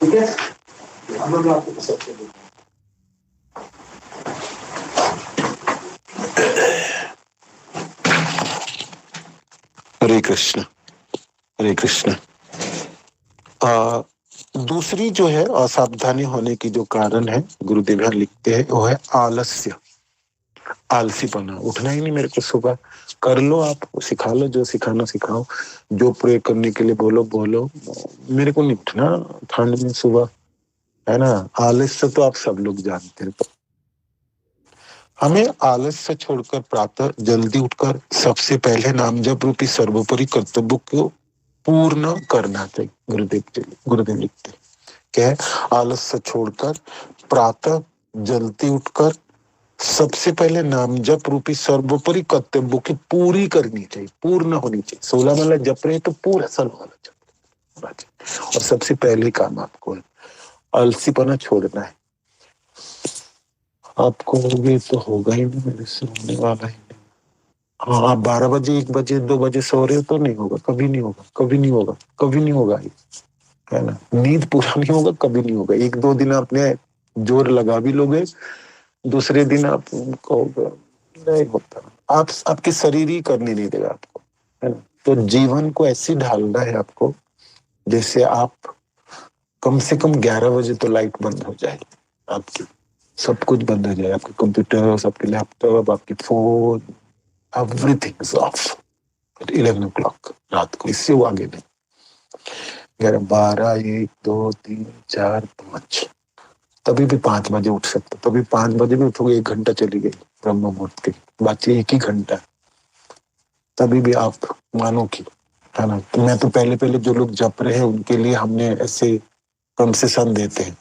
ठीक है, हम लोग आपको सबसे हरे कृष्ण, हरे कृष्ण। दूसरी जो है असावधानी होने की जो कारण है, गुरुदेव यहाँ लिखते हैं, वो है आलस्य, आलसीपना, उठना ही नहीं मेरे को सुबह, कर लो आप, सिखा लो जो सिखाना सिखाओ, जो प्रे करने के लिए बोलो बोलो, मेरे को नहीं उठना ठंड में सुबह, है ना। आलस्य तो आप सब लोग जानते हैं। हमें आलस्य छोड़कर प्रातः जल्दी उठकर सबसे पहले नाम जप रूपी सर्वोपरि कर्तव्य को पूर्ण करना चाहिए, गुरुदेव लिखते हैं। क्या है? आलस्य छोड़कर प्रातः जल्दी उठकर सबसे पहले नाम जप रूपी सर्वोपरि कर्तव्य की पूरी करनी चाहिए, पूर्ण होनी चाहिए। 16 माला जप रहे तो पूरा 16 माला जप, और सबसे पहले काम आपको है आलसीपना छोड़ना है। आपको होगे तो होगा ही नहीं, मेरे से होने वाला ही नहीं। हाँ, आप 12 बजे 1 बजे 2 बजे सो रहे हो तो नहीं होगा, कभी नहीं होगा, कभी नहीं होगा, कभी नहीं होगा, है ना। नींद पूरा नहीं होगा, कभी नहीं होगा। 1-2 दिन आपने जोर लगा भी लोगे, दूसरे दिन आप कहोगे नहीं होता, आप आपके शरीर ही करने नहीं देगा आपको, है ना। तो जीवन को ऐसे ढालना है आपको, जैसे आप कम से कम 11 बजे तो लाइट बंद हो जाए, आपकी सब कुछ बंद हो जाए, आपके कंप्यूटर, आपके लैपटॉप, आपके phone, everything is of 11 o'clock रात को, इससे वो आगे नहीं। 11, 12, 1, 2, 3, 4, 5, तभी भी 5 बजे उठ सकते, तभी 5 बजे भी उठोगे, 1 घंटा चली गई ब्रह्म मुहूर्त की, बाकी 1 ही घंटा, तभी भी आप मानो कि, है ना। तो मैं तो पहले जो लोग जप रहे हैं उनके लिए हमने ऐसे कंसेशन देते हैं।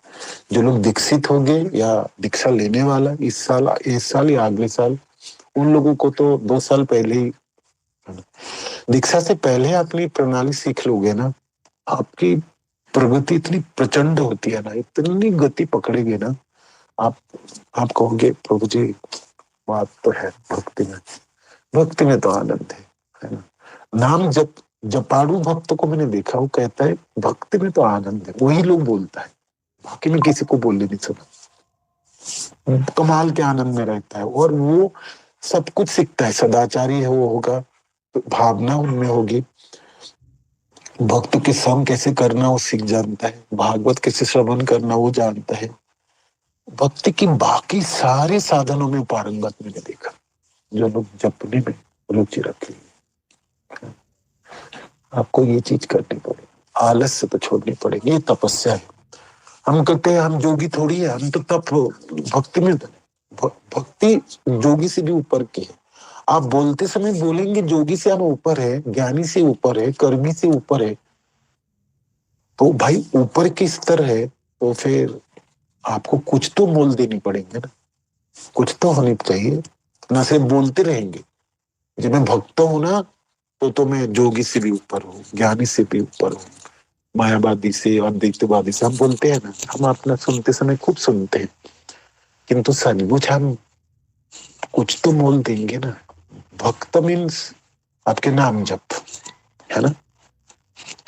जो लोग दीक्षित हो गए या दीक्षा लेने वाला इस साल या अगले साल, उन लोगों को तो 2 साल पहले ही, दीक्षा से पहले अपनी प्रणाली सीख लोगे ना, आपकी प्रगति इतनी प्रचंड होती है ना, इतनी गति पकड़ेगे ना, आप कहोगे प्रभु जी बात तो है भक्ति में, भक्ति में तो आनंद है ना। नाम जपाड़ू भक्त को मैंने देखा, वो कहता है भक्ति में तो आनंद है, वही लोग बोलता है, बाकी में किसी को बोलने नहीं सुना। कमाल के आनंद में रहता है और वो सब कुछ सीखता है। सदाचारी है वो होगा तो भावना उनमें होगी, भक्त के संग कैसे करना वो सीख जानता है, भागवत कैसे श्रवण करना वो जानता है। भक्ति की बाकी सारे साधनों में पारंगत मैंने देखा, जो लोग जपने में रुचि रखे। आपको ये चीज करनी पड़ेगी, आलस्य तो छोड़नी पड़ेगी, ये तपस्या है। हम कहते हैं हम जोगी थोड़ी है, हम तो तप भक्ति में, भक्ति जोगी से भी ऊपर की है। आप बोलते समय बोलेंगे जोगी से हम ऊपर है, ज्ञानी से ऊपर है, कर्मी से ऊपर है, तो भाई ऊपर की स्तर है, तो फिर आपको कुछ तो मोल देनी पड़ेंगे ना, कुछ तो होनी चाहिए ना। सिर्फ बोलते रहेंगे जब मैं भक्त हूं ना, तो मैं जोगी से भी ऊपर हूँ, ज्ञानी से भी ऊपर हूँ, मायावादी से, अद्वैतवादी से हम बोलते हैं ना। हम अपना सुनते समय खूब सुनते हैं, किंतु सचमुच हम कुछ तो मोल देंगे ना। भक्त मीन्स आपके नाम जप है ना,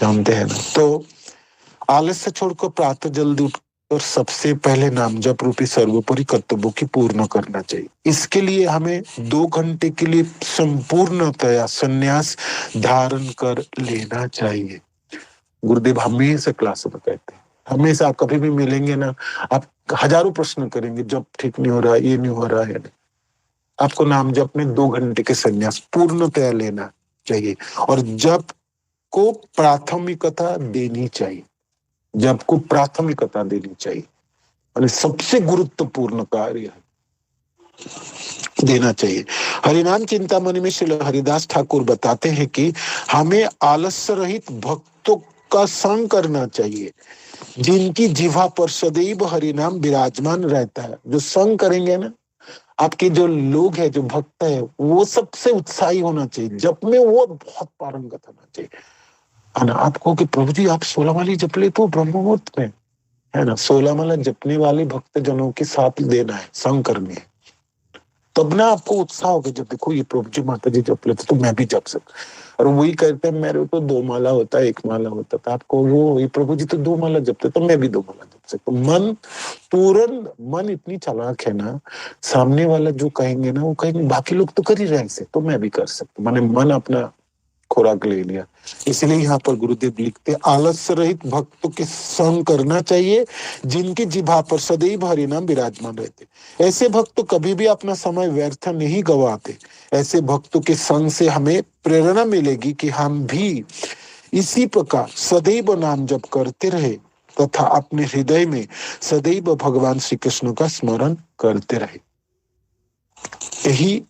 जानते हैं ना। तो आलस्य छोड़कर प्रातः जल्दी उठकर सबसे पहले नाम जप रूपी सर्वोपरि कर्तव्यों की पूर्ण करना चाहिए। इसके लिए हमें 2 घंटे के लिए संपूर्णतया संन्यास धारण कर लेना चाहिए। गुरुदेव हमेशा क्लास में कहते हैं, हमेशा आप कभी भी मिलेंगे ना, आप हजारों प्रश्न करेंगे, जब ठीक नहीं हो रहा, ये नहीं हो रहा है, आपको नाम जप में 2 घंटे के संन्यास पूर्णतया लेना चाहिए। और जप को प्राथमिकता देनी चाहिए, जप को प्राथमिकता देनी चाहिए, और सबसे गुरुत्वपूर्ण कार्य देना चाहिए। हरिनाम चिंतामणि में श्री हरिदास ठाकुर बताते हैं कि हमें आलस्य रहित भक्तों का संग करना चाहिए, जिनकी जिह्वा पर सदैव हरिनाम विराजमान रहता है। जो संग करेंगे ना, आपके जो लोग हैं, जो भक्त है, वो सबसे उत्साही होना चाहिए, जप में वो बहुत पारंगत होना चाहिए, है ना। आपको कि प्रभु जी आप 16 माला जप ले तो ब्रह्म मुहूर्त में, है ना, 16 माला जपने वाले भक्त जनों के साथ देना है, संग करनी है, तब ना आपको उत्साह होगा। जब देखो ये प्रभु जी माता जी जप लेते तो मैं भी जप सकता, और वही कहते हैं मेरे तो 2 माला होता है, 1 माला होता था, आपको वो ये प्रभु जी तो 2 माला जपते तो मैं भी 2 माला जप सकता। मन तुरंत, मन इतनी चालाक है ना, सामने वाला जो कहेंगे ना, वो कहेंगे बाकी लोग तो कर ही रहे हैं, तो मैं भी कर सकता। मैंने मन अपना खुराक ले लिया। इसलिए यहाँ पर गुरुदेव लिखते, आलस्य रहित भक्तों के संग करना चाहिए, जिनकी जिह्वा पर सदैव हरिनाम विराजमान रहते। ऐसे भक्त कभी भी अपना समय व्यर्थ नहीं गवाते। ऐसे भक्तों के संग से हमें प्रेरणा मिलेगी कि हम भी इसी प्रकार सदैव नाम जप करते रहे तथा अपने हृदय में सदैव भगवान श्री कृष्ण का स्मरण करते रहे। यही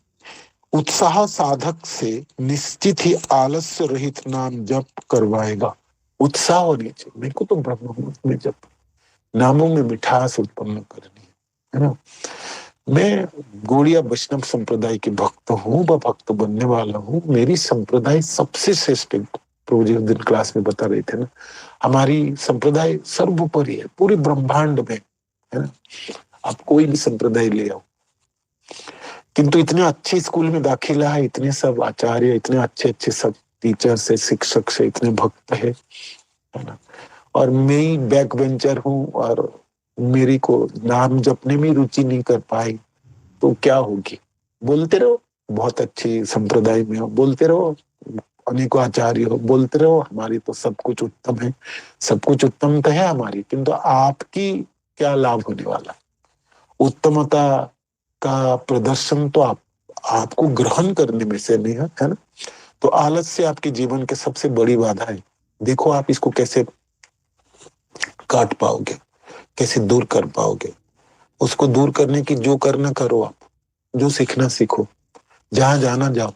उत्साह साधक से निश्चित ही आलस्य रहित नाम जप करवाएगा। उत्साह होनी चाहिए, मेरे को तो ब्रह्म मुहूर्त में जप, नामों में मिठास उत्पन्न करनी है ना। मैं गौड़िया वैष्णव संप्रदाय के भक्त हूँ, व भक्त बनने वाला हूँ। मेरी संप्रदाय सबसे श्रेष्ठ, प्रभु जी उस दिन क्लास में बता रहे थे ना, हमारी संप्रदाय सर्वोपरि है पूरे ब्रह्मांड में, है ना। आप कोई भी संप्रदाय ले आओ, किंतु इतने अच्छे स्कूल में दाखिला है, इतने सब आचार्य, इतने अच्छे अच्छे सब टीचर से, शिक्षक से, इतने भक्त है ना। और मैं ही बैक बेंचर हूँ और मेरी को नाम जपने में रुचि नहीं कर पाई, तो क्या होगी। बोलते रहो बहुत अच्छी संप्रदाय में हो, बोलते रहो अनेकों आचार्य हो, बोलते रहो हमारी तो सब कुछ उत्तम है, सब कुछ उत्तम तो है हमारी, किंतु आपकी क्या लाभ होने वाला। उत्तमता का प्रदर्शन तो आपको ग्रहण करने में से नहीं है ना। तो आलस्य आपके जीवन के सबसे बड़ी बाधा है। देखो आप इसको कैसे काट पाओगे, कैसे दूर कर पाओगे। उसको दूर करने की जो करना करो, आप जो सीखना सीखो, जहां जाना जाओ,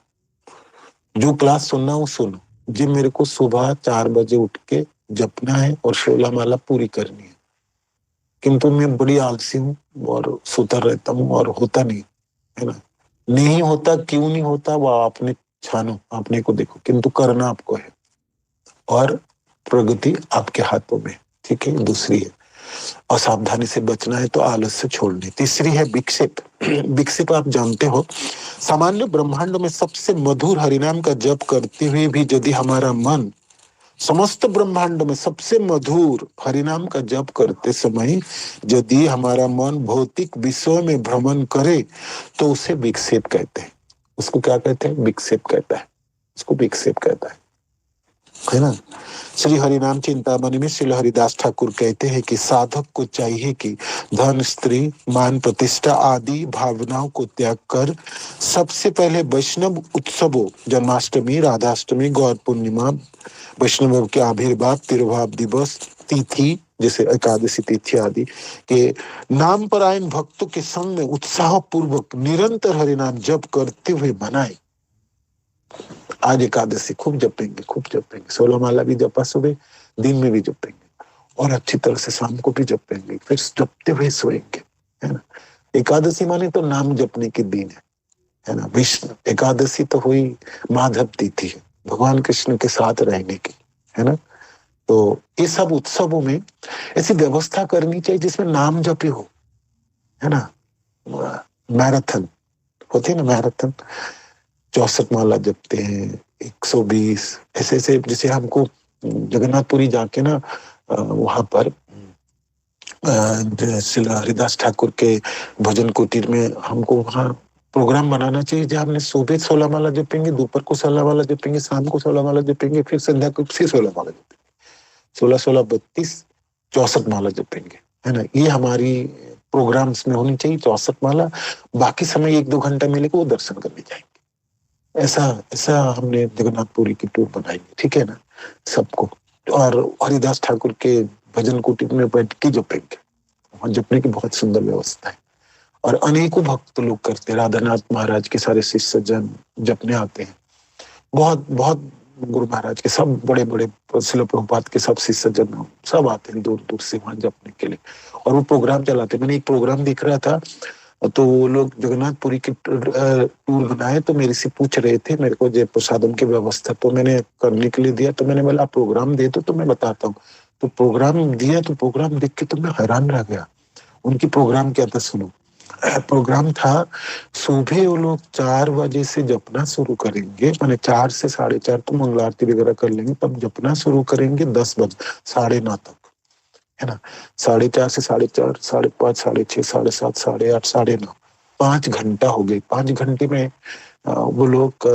जो क्लास सुनना वो सुनो। जी मेरे को सुबह 4 बजे उठ के जपना है और 16 माला पूरी करनी है, किंतु मैं बड़ी आलसी हूँ और सोता रहता हूँ और होता नहीं, है ना। नहीं होता, क्यों नहीं होता वो आपने छानो, आपने को देखो, किंतु करना आपको है और प्रगति आपके हाथों में। ठीक है, दूसरी है असावधानी से बचना है तो आलस से छोड़नी। तीसरी है विक्षेप। विक्षेप आप जानते हो, सामान्य ब्रह्मांड में सबसे मधुर हरिनाम का जप करते हुए भी यदि हमारा मन समस्त ब्रह्मांड में सबसे मधुर हरिनाम का जप करते समय यदि हमारा मन भौतिक विषयों में भ्रमण करे तो उसे विक्षेप कहते हैं। उसको क्या कहते हैं? विक्षेप कहता है, उसको विक्षेप कहता है ना। श्री हरिनाम चिंतामणि में श्री हरिदास ठाकुर कहते हैं कि साधक को चाहिए कि धन, स्त्री, मान, प्रतिष्ठा आदि भावनाओं को त्याग कर सबसे पहले वैष्णव उत्सवों, जन्माष्टमी, राधाष्टमी, गौर पूर्णिमा, वैष्णव के आविर्भाव, तिरुभाव दिवस, तिथि जैसे एकादशी तिथि आदि के नाम परायण भक्तों के संग में उत्साह पूर्वक निरंतर हरिनाम जप करते हुए मनाए। आज एकादशी खूब जपेंगे, खूब जपेंगे, 16 माला भी जपा, सुबह दिन में भी जपेंगे और अच्छी तरह से शाम को भी जपेंगे, फिर जपते हुए सोएंगे, है ना। एकादशी माने तो नाम जपने के दिन है ना। विष्णु एकादशी तो हुई माधव तिथि है, भगवान कृष्ण के साथ रहने की, है ना। तो ये सब उत्सवों में ऐसी व्यवस्था करनी चाहिए जिसमें नाम जपे हो, है ना। मैराथन होती है ना, मैराथन 64 माला जपते हैं, 120 ऐसे ऐसे। जैसे हमको जगन्नाथपुरी जाके ना वहां पर श्री हरिदास ठाकुर के भजन कुटीर में हमको वहाँ प्रोग्राम बनाना चाहिए जहाँ हमने सुबह 16 माला जपेंगे, दोपहर को 16 माला जपेंगे, शाम को 16 माला जपेंगे, फिर संध्या को फिर 16 माला जपेंगे, 16 16 32 64 माला जपेंगे, है ना। ये हमारी प्रोग्राम्स में होनी चाहिए 64 माला। बाकी समय 1-2 घंटा मिलेगा वो दर्शन करने जाएंगे। ऐसा ऐसा हमने जगन्नाथपुरी की टूर बनाई है, ठीक है ना, सबको। और हरिदास ठाकुर के भजन कुटीर में बैठ के जपेंगे, वहां जपने की बहुत सुंदर व्यवस्था है और अनेकों भक्त लोग करते हैं। राधानाथ महाराज के सारे शिष्य जन जपने आते हैं, बहुत बहुत गुरु महाराज के सब बड़े बड़े शिल प्रभुपाद के सब शिष्य जन सब आते हैं दूर दूर से वहां जपने के लिए और वो प्रोग्राम चलाते हैं। मैंने एक प्रोग्राम दिख रहा था तो वो लोग जगन्नाथपुरी की टूर बनाए तो मेरे से पूछ रहे थे मेरे को जय प्रसादम की व्यवस्था, तो मैंने करने के लिए दिया। तो मैंने बोला प्रोग्राम दे दो तो मैं बताता हूँ। तो प्रोग्राम दिया तो प्रोग्राम देख के तो मैं हैरान रह गया। उनकी प्रोग्राम क्या था सुनो। प्रोग्राम था सुबह वो लोग 4 बजे से जपना शुरू करेंगे, माने 4 से 4:30 तो मंगला आरती वगैरह कर लेंगे, तब जपना शुरू करेंगे 10 बजे 9:30 तक, है ना। 4:30 से 4:30, 5:30, 6:30, 7:30, 8:30, 9:30, 5 घंटा हो गए। 5 घंटे में वो लोग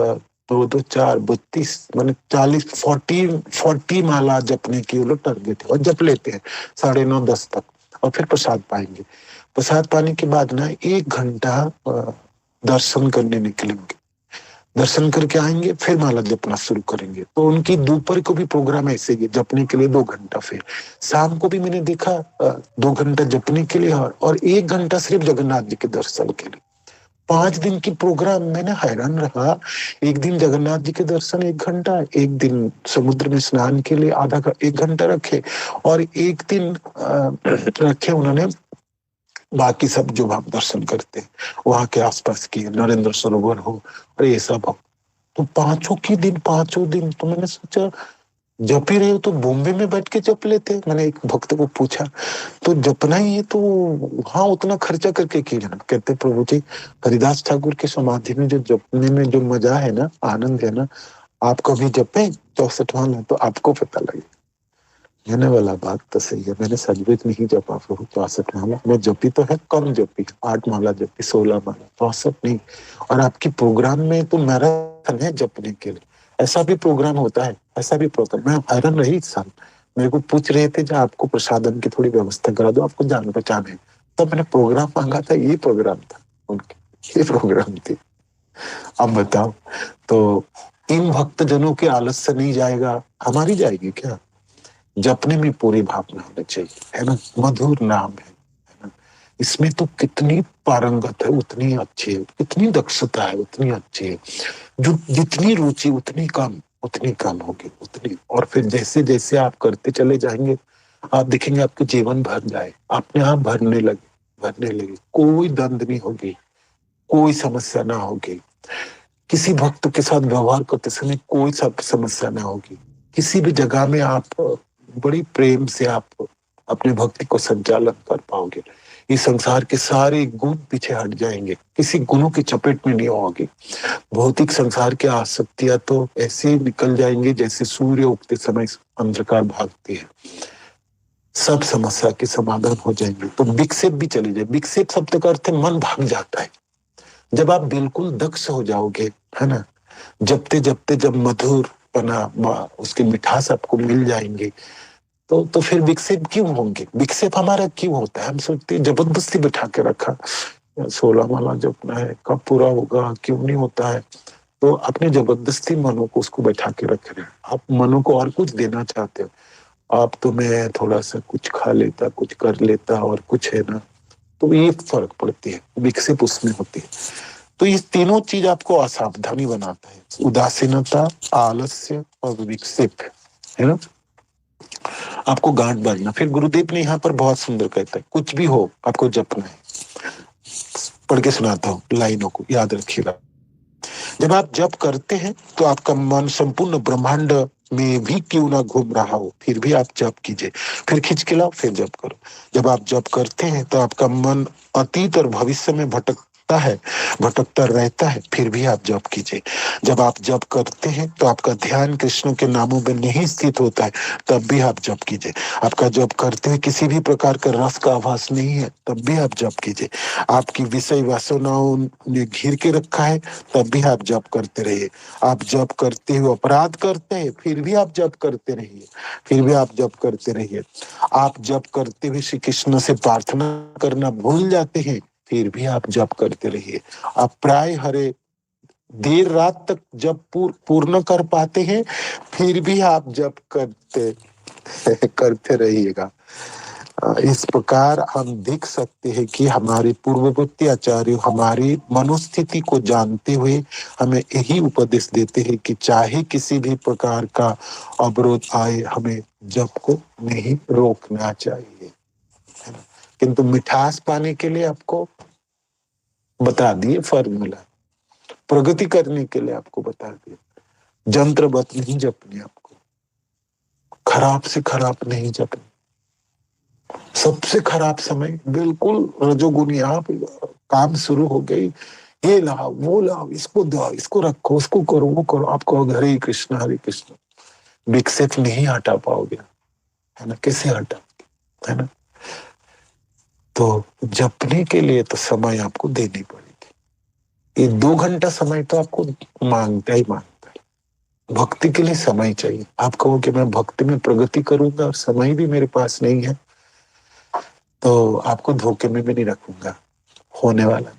2 2 4 32 माने 40 माला जपने की वो लोग टारगेट है और जप लेते हैं 9:30 10 तक और फिर प्रसाद पाएंगे। प्रसाद पाने के बाद ना 1 घंटा दर्शन करने निकलेंगे, दर्शन करके आएंगे, फिर माला जपना शुरू करेंगे। तो उनकी दोपहर को भी प्रोग्राम ऐसे ही जपने के लिए 2 घंटा, फिर शाम को भी मैंने देखा 2 घंटा जपने के लिए और 1 घंटा सिर्फ जगन्नाथ जी के दर्शन के लिए। 5 दिन की प्रोग्राम। मैंने हैरान रहा, एक दिन जगन्नाथ जी के दर्शन 1 घंटा, एक दिन समुद्र में स्नान के लिए 1 घंटा रखे और एक दिन रखे उन्होंने बाकी सब जो आप दर्शन करते हैं वहां के आसपास की नरेंद्र सरोवर हो और ये सब हो। तो पांचों दिन तो मैंने सोचा जप ही रहे हो तो बॉम्बे में बैठ के जप लेते। मैंने एक भक्त को पूछा तो जपना ही है तो हाँ उतना खर्चा करके क्यों जाना। कहते प्रभु जी हरिदास ठाकुर की समाधि में जो जपने में जो मजा है ना, आनंद है ना, आप कभी जपे 64 माला तो आपको पता लगे। कहने वाला बात तो सही है, मैंने सचमुच नहीं जपा प्रभु 64 माला। मैं जपी तो है, कम जपी, 8 माला जपी, 16 माला, 64 नहीं। और आपकी प्रोग्राम में तो मैराथन है जपने के लिए, ऐसा भी प्रोग्राम होता है, ऐसा भी प्रोग्राम। मैं हैरान रही इस साल, मेरे को पूछ रहे थे जब आपको प्रसादन की थोड़ी व्यवस्था करा दो, आपको जान पहचान है, तब मैंने प्रोग्राम मांगा था, ये प्रोग्राम था उनके, ये प्रोग्राम थी। अब बताओ तो इन भक्त जनों के आलस से नहीं जाएगा, हमारी जाएगी क्या। जपने में पूरी भावना होनी चाहिए, है ना। मधुर नाम है ना। इसमें तो कितनी पारंगत है उतनी अच्छी है, कितनी दक्षता है उतनी अच्छी है। जो जितनी रुचि उतनी कम होगी उतनी। और फिर जैसे जैसे आप करते चले जाएंगे आप देखेंगे आपके जीवन भर जाए, अपने आप भरने लगे, कोई दंड नहीं होगी, कोई समस्या ना होगी, किसी भक्त के साथ व्यवहार करते समय कोई सब समस्या ना होगी, किसी भी जगह में आप बड़ी प्रेम से आप अपने भक्ति को संचालन कर पाओगे। इस संसार के सारे गुण पीछे हट जाएंगे, किसी गुणों की चपेट में नहीं होगी। भौतिक संसार की आसक्तियां तो ऐसे ही निकल जाएंगे जैसे सूर्य उगते समय अंधकार भागती है, सब समस्या के समाधान हो जाएंगे। तो विक्षेप भी चले जाए। विक्षेप शब्द का अर्थ मन भाग जाता है। जब आप बिल्कुल दक्ष हो जाओगे, है ना, जपते जपते जब मधुर पना उसके मिठास आपको मिल जाएंगे, तो फिर विक्षेप क्यों होंगे? विक्षेप हमारा क्यों होता है? हम सोचते हैं जबरदस्ती बिठा के रखा, 16 माला जपना है, कब पूरा होगा, क्यों नहीं होता है? तो अपने जबरदस्ती मनो को उसको बैठा के रख रहे हैं। आप मनो को और कुछ देना चाहते हो, आप तो मैं थोड़ा सा कुछ खा लेता, कुछ कर लेता, और कुछ है ना, तो ये फर्क पड़ती है, विक्षेप उसमें होती है। तो ये तीनों चीज आपको असावधानी बनाता है, उदासीनता, आलस्य और विक्षेप, है ना। आपको गांठ बांधना। फिर गुरुदेव ने यहाँ पर बहुत सुंदर कहता है, कुछ भी हो आपको जपना है। पढ़ के सुनाता हूँ लाइनों को, याद रखिएगा। जब आप जप करते हैं तो आपका मन संपूर्ण ब्रह्मांड में भी क्यों ना घूम रहा हो, फिर भी आप जप कीजिए। फिर खींच के लाओ, फिर जप करो। जब आप जप करते हैं तो आपका मन अतीत और भविष्य में भटकता रहता है, फिर भी आप जप कीजिए। जब आप जप करते हैं तो आपका ध्यान कृष्ण के नामों में नहीं स्थित होता है, तब भी आप जप कीजिए। आपका जप करते हुए किसी भी प्रकार का रस का आभास नहीं है, तब भी आप जप कीजिए। आपकी विषय वासनाओं ने घिर के रखा है, तब भी आप जप करते रहिए। आप जप करते हुए अपराध करते हैं, फिर भी आप जप करते रहिए, फिर भी आप जप करते रहिए। आप जप करते हुए श्री कृष्ण से प्रार्थना करना भूल जाते हैं, फिर भी आप जप करते रहिए। आप प्राय हरे देर रात तक जब पूर्ण कर पाते हैं, फिर भी आप जप करते रहिएगा। इस प्रकार हम देख सकते हैं कि हमारे पूर्ववर्ती आचार्य हमारी मनोस्थिति को जानते हुए हमें यही उपदेश देते हैं कि चाहे किसी भी प्रकार का अवरोध आए, हमें जप को नहीं रोकना चाहिए। किंतु मिठास पाने के लिए आपको बता दिए फॉर्मूला, प्रगति करने के लिए आपको बता दिए, जंत्रवत नहीं जपनी, आपको खराब से खराब नहीं जपनी। सबसे खराब समय बिल्कुल रजोगुनी, आप काम शुरू हो गई, ये लाओ वो लाओ, इसको दो, इसको रखो, उसको करो, वो करो, आपको हरे कृष्ण हरे कृष्ण, विक्षेप नहीं हटा पाओगे, है ना, कैसे हटा, है ना। तो जपने के लिए तो समय आपको देनी पड़ेगी। ये 2 घंटा समय तो आपको मांगता ही मांगता है। भक्ति के लिए समय चाहिए। आप कहो कि मैं भक्ति में प्रगति करूंगा और समय भी मेरे पास नहीं है, तो आपको धोखे में भी नहीं रखूंगा। होने वाला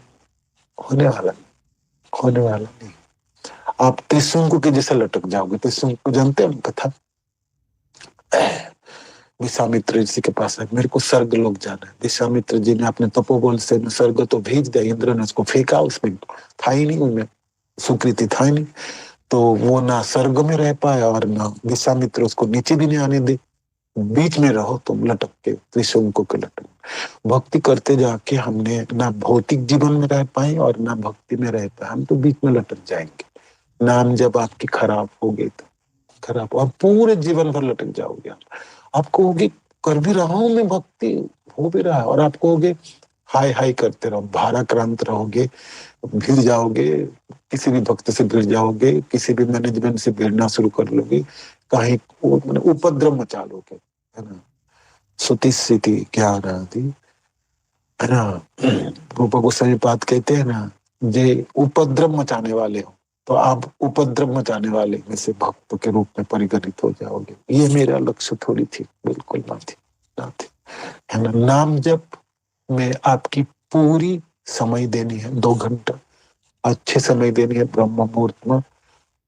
नहीं। आप त्रिशंकु के जैसा लटक जाओगे। त्रिशंकु जानते हैं कथा? विश्वामित्र जी के पास है, मेरे को स्वर्ग लोग जाना है। विश्वामित्र जी ने अपने तपोबल से स्वर्ग तो भेज दिया, इंद्र ने उसको फेंका, उसमें था ही नहीं, उनमें सुकृति था ही नहीं, तो वो ना स्वर्ग में रह पाया और ना विश्वामित्र उसको नीचे भी नहीं आने दे। बीच में रहो तुम लटक के, त्रिशंकु के लटक। भक्ति करते जाके हमने ना भौतिक जीवन में रह पाए और ना भक्ति में रह पाए, हम तो बीच में लटक जाएंगे। नाम जब आपकी खराब हो गई तो खराब, और पूरे जीवन भर लटक जाओगे। आप कहोगे कर भी रहा हूं मैं, भक्ति हो भी रहा है, और आप कहोगे हाय हाय करते रहो, भाराक्रांत रहोगे, भिड़ जाओगे, किसी भी भक्त से भिड़ जाओगे, किसी भी मैनेजमेंट से भिड़ना शुरू कर लोगे, कहीं उपद्रव मचा लोगे, है ना। सुति स्थिति ज्ञान आदि, है ना। रूप गोस्वामी पाद कहते हैं ना, जे उपद्रव मचाने वाले हो, तो आप उपद्रव मचाने वाले में से भक्त के रूप में परिगणित हो जाओगे। ये मेरा लक्ष्य थोड़ी थी, बिल्कुल ना थी, है ना। नाम जप में आपकी पूरी समय देनी है, 2 घंटा अच्छे समय देनी है, ब्रह्म मुहूर्त में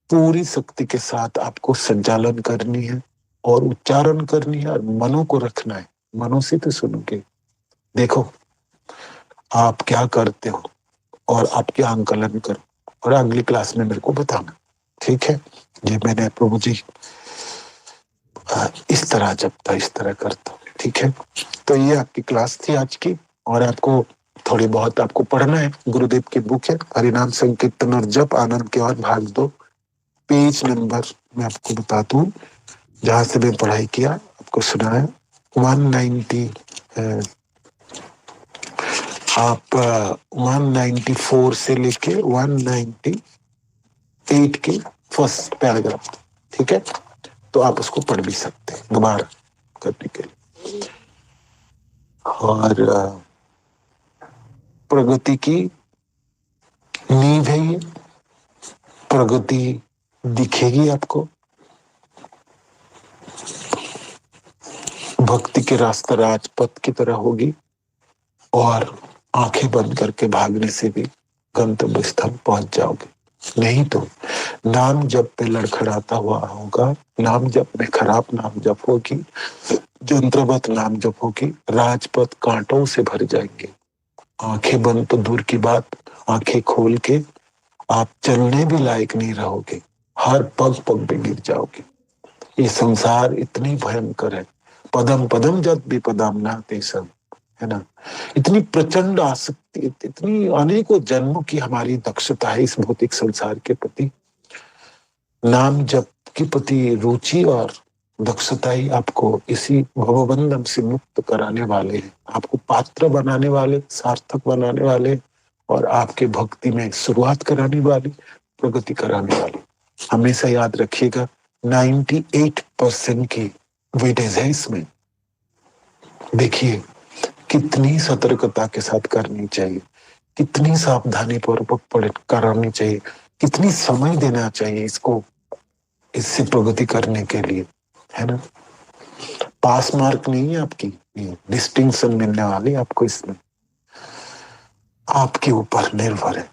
पूरी शक्ति के साथ आपको संचालन करनी है और उच्चारण करनी है और मनो को रखना है। मनो से तो सुनोगे, देखो आप क्या करते हो और आप क्या आंकलन करो, और अगली क्लास में मेरे को बताना, ठीक है। ये मैंने प्रभु जी इस तरह जपता, इस तरह करता। ठीक है, तो ये आपकी क्लास थी आज की। और आपको थोड़ी बहुत आपको पढ़ना है, गुरुदेव की बुक है हरिनाम संकीर्तन और जप आनंद के और भाग 2, पेज नंबर मैं आपको बता दूं, जहां से मैं पढ़ाई किया आपको सुनाया 190 है। आप 194 से लेके 198 के फर्स्ट पैराग्राफ, ठीक है, तो आप उसको पढ़ भी सकते हैं दोबारा करने के लिए। और प्रगति की नींव है ये, प्रगति दिखेगी आपको, भक्ति के रास्ता राजपथ की तरह होगी, और आंखें बंद करके भागने से भी गंतव्य स्थल पहुंच जाओगे। नहीं तो नाम जप पे लड़खड़ाता हुआ होगा, नाम जप में खराब नाम जप होगी, जंत्रवत नाम जप होगी, राजपथ कांटों से भर जाएंगे। आंखें बंद तो दूर की बात, आंखें खोल के आप चलने भी लायक नहीं रहोगे, हर पग पग पे गिर जाओगे। ये संसार इतनी भयंकर है, पदम पदम जद विपदाम नाते सब, है ना। इतनी प्रचंड आसक्ति, इतनी अनेकों जन्मों की हमारी दक्षता है इस भौतिक संसार के प्रति। नाम जप के प्रति रुचि और दक्षता ही आपको इसी भवबंधन से मुक्त कराने वाले हैं, आपको पात्र बनाने वाले, सार्थक बनाने वाले, और आपके भक्ति में शुरुआत कराने वाली, प्रगति कराने वाली। हमेशा याद रखिएगा 98% की वेटेज है इसमें। देखिए कितनी सतर्कता के साथ करनी चाहिए, कितनी सावधानी पूर्वक करानी चाहिए, कितनी समय देना चाहिए इसको, इससे प्रगति करने के लिए, है ना। पास मार्क नहीं है आपकी, डिस्टिंक्शन मिलने वाली आपको इसमें, आपके ऊपर निर्भर है।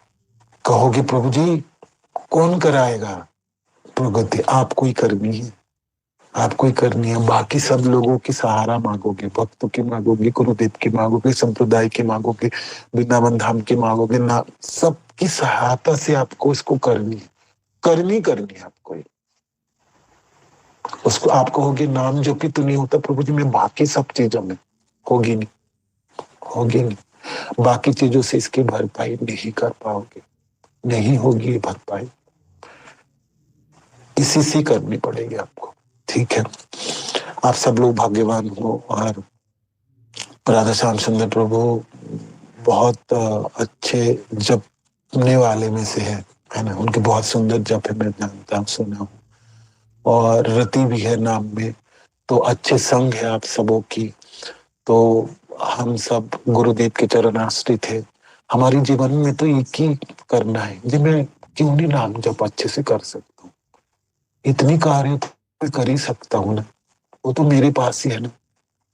कहोगे प्रभु जी कौन कराएगा प्रगति? आपको ही करनी है, आपको ही करनी है। बाकी सब लोगों की सहारा मांगोगे, भक्तों की मांगोगे, गुरुदेव की मांगोगे, संप्रदाय की मांगोगे, वृंदावन धाम की मांगोगे ना, सबकी सहायता से आपको इसको करनी है, करनी है आपको। उसको आप कहोगे नाम जो कि तो नहीं होता प्रभु जी मैं बाकी सब चीजों में, होगी नहीं, बाकी चीजों से इसकी भरपाई नहीं कर पाओगे, नहीं होगी भरपाई, इसी से करनी पड़ेगी आपको, ठीक है। आप सब लोग भाग्यवान हो, और राधा श्याम सुंदर प्रभु बहुत अच्छे जपने वाले में से है ना, उनके बहुत सुंदर जप है, मैं जानता हूँ, सुना हूँ, और रति भी है नाम में, तो अच्छे संग है आप सबों की। तो हम सब गुरुदेव के चरणाश्रित है, हमारी जीवन में तो एक ही करना है जी, मैं क्यों नहीं नाम जप अच्छे से कर सकता हूँ, इतनी कार्य तो कर ही सकता हूँ ना, वो तो मेरे पास ही है ना।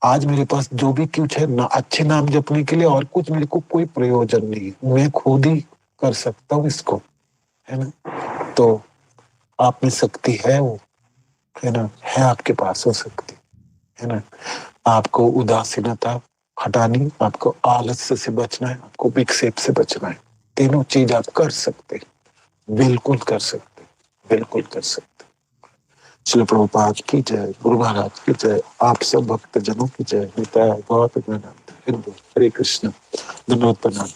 आज मेरे पास जो भी कुछ है ना, अच्छे नाम जपने के लिए और कुछ मेरे को कोई प्रयोजन नहीं है, मैं खुद ही कर सकता हूँ इसको, है ना। तो आप में शक्ति है, वो है ना, है आपके पास वो शक्ति, है ना। आपको उदासीनता हटानी, आपको आलस्य से बचना है, आपको विक्षेप से बचना है, तीनों चीज आप कर सकते, बिल्कुल कर सकते, बिल्कुल कर सकते। श्री प्रभुपाद की जय, गुरु महाराज की जय, आप सब भक्त जनों की जय। बहुत हरे कृष्ण, धन्यवाद, प्रणाम।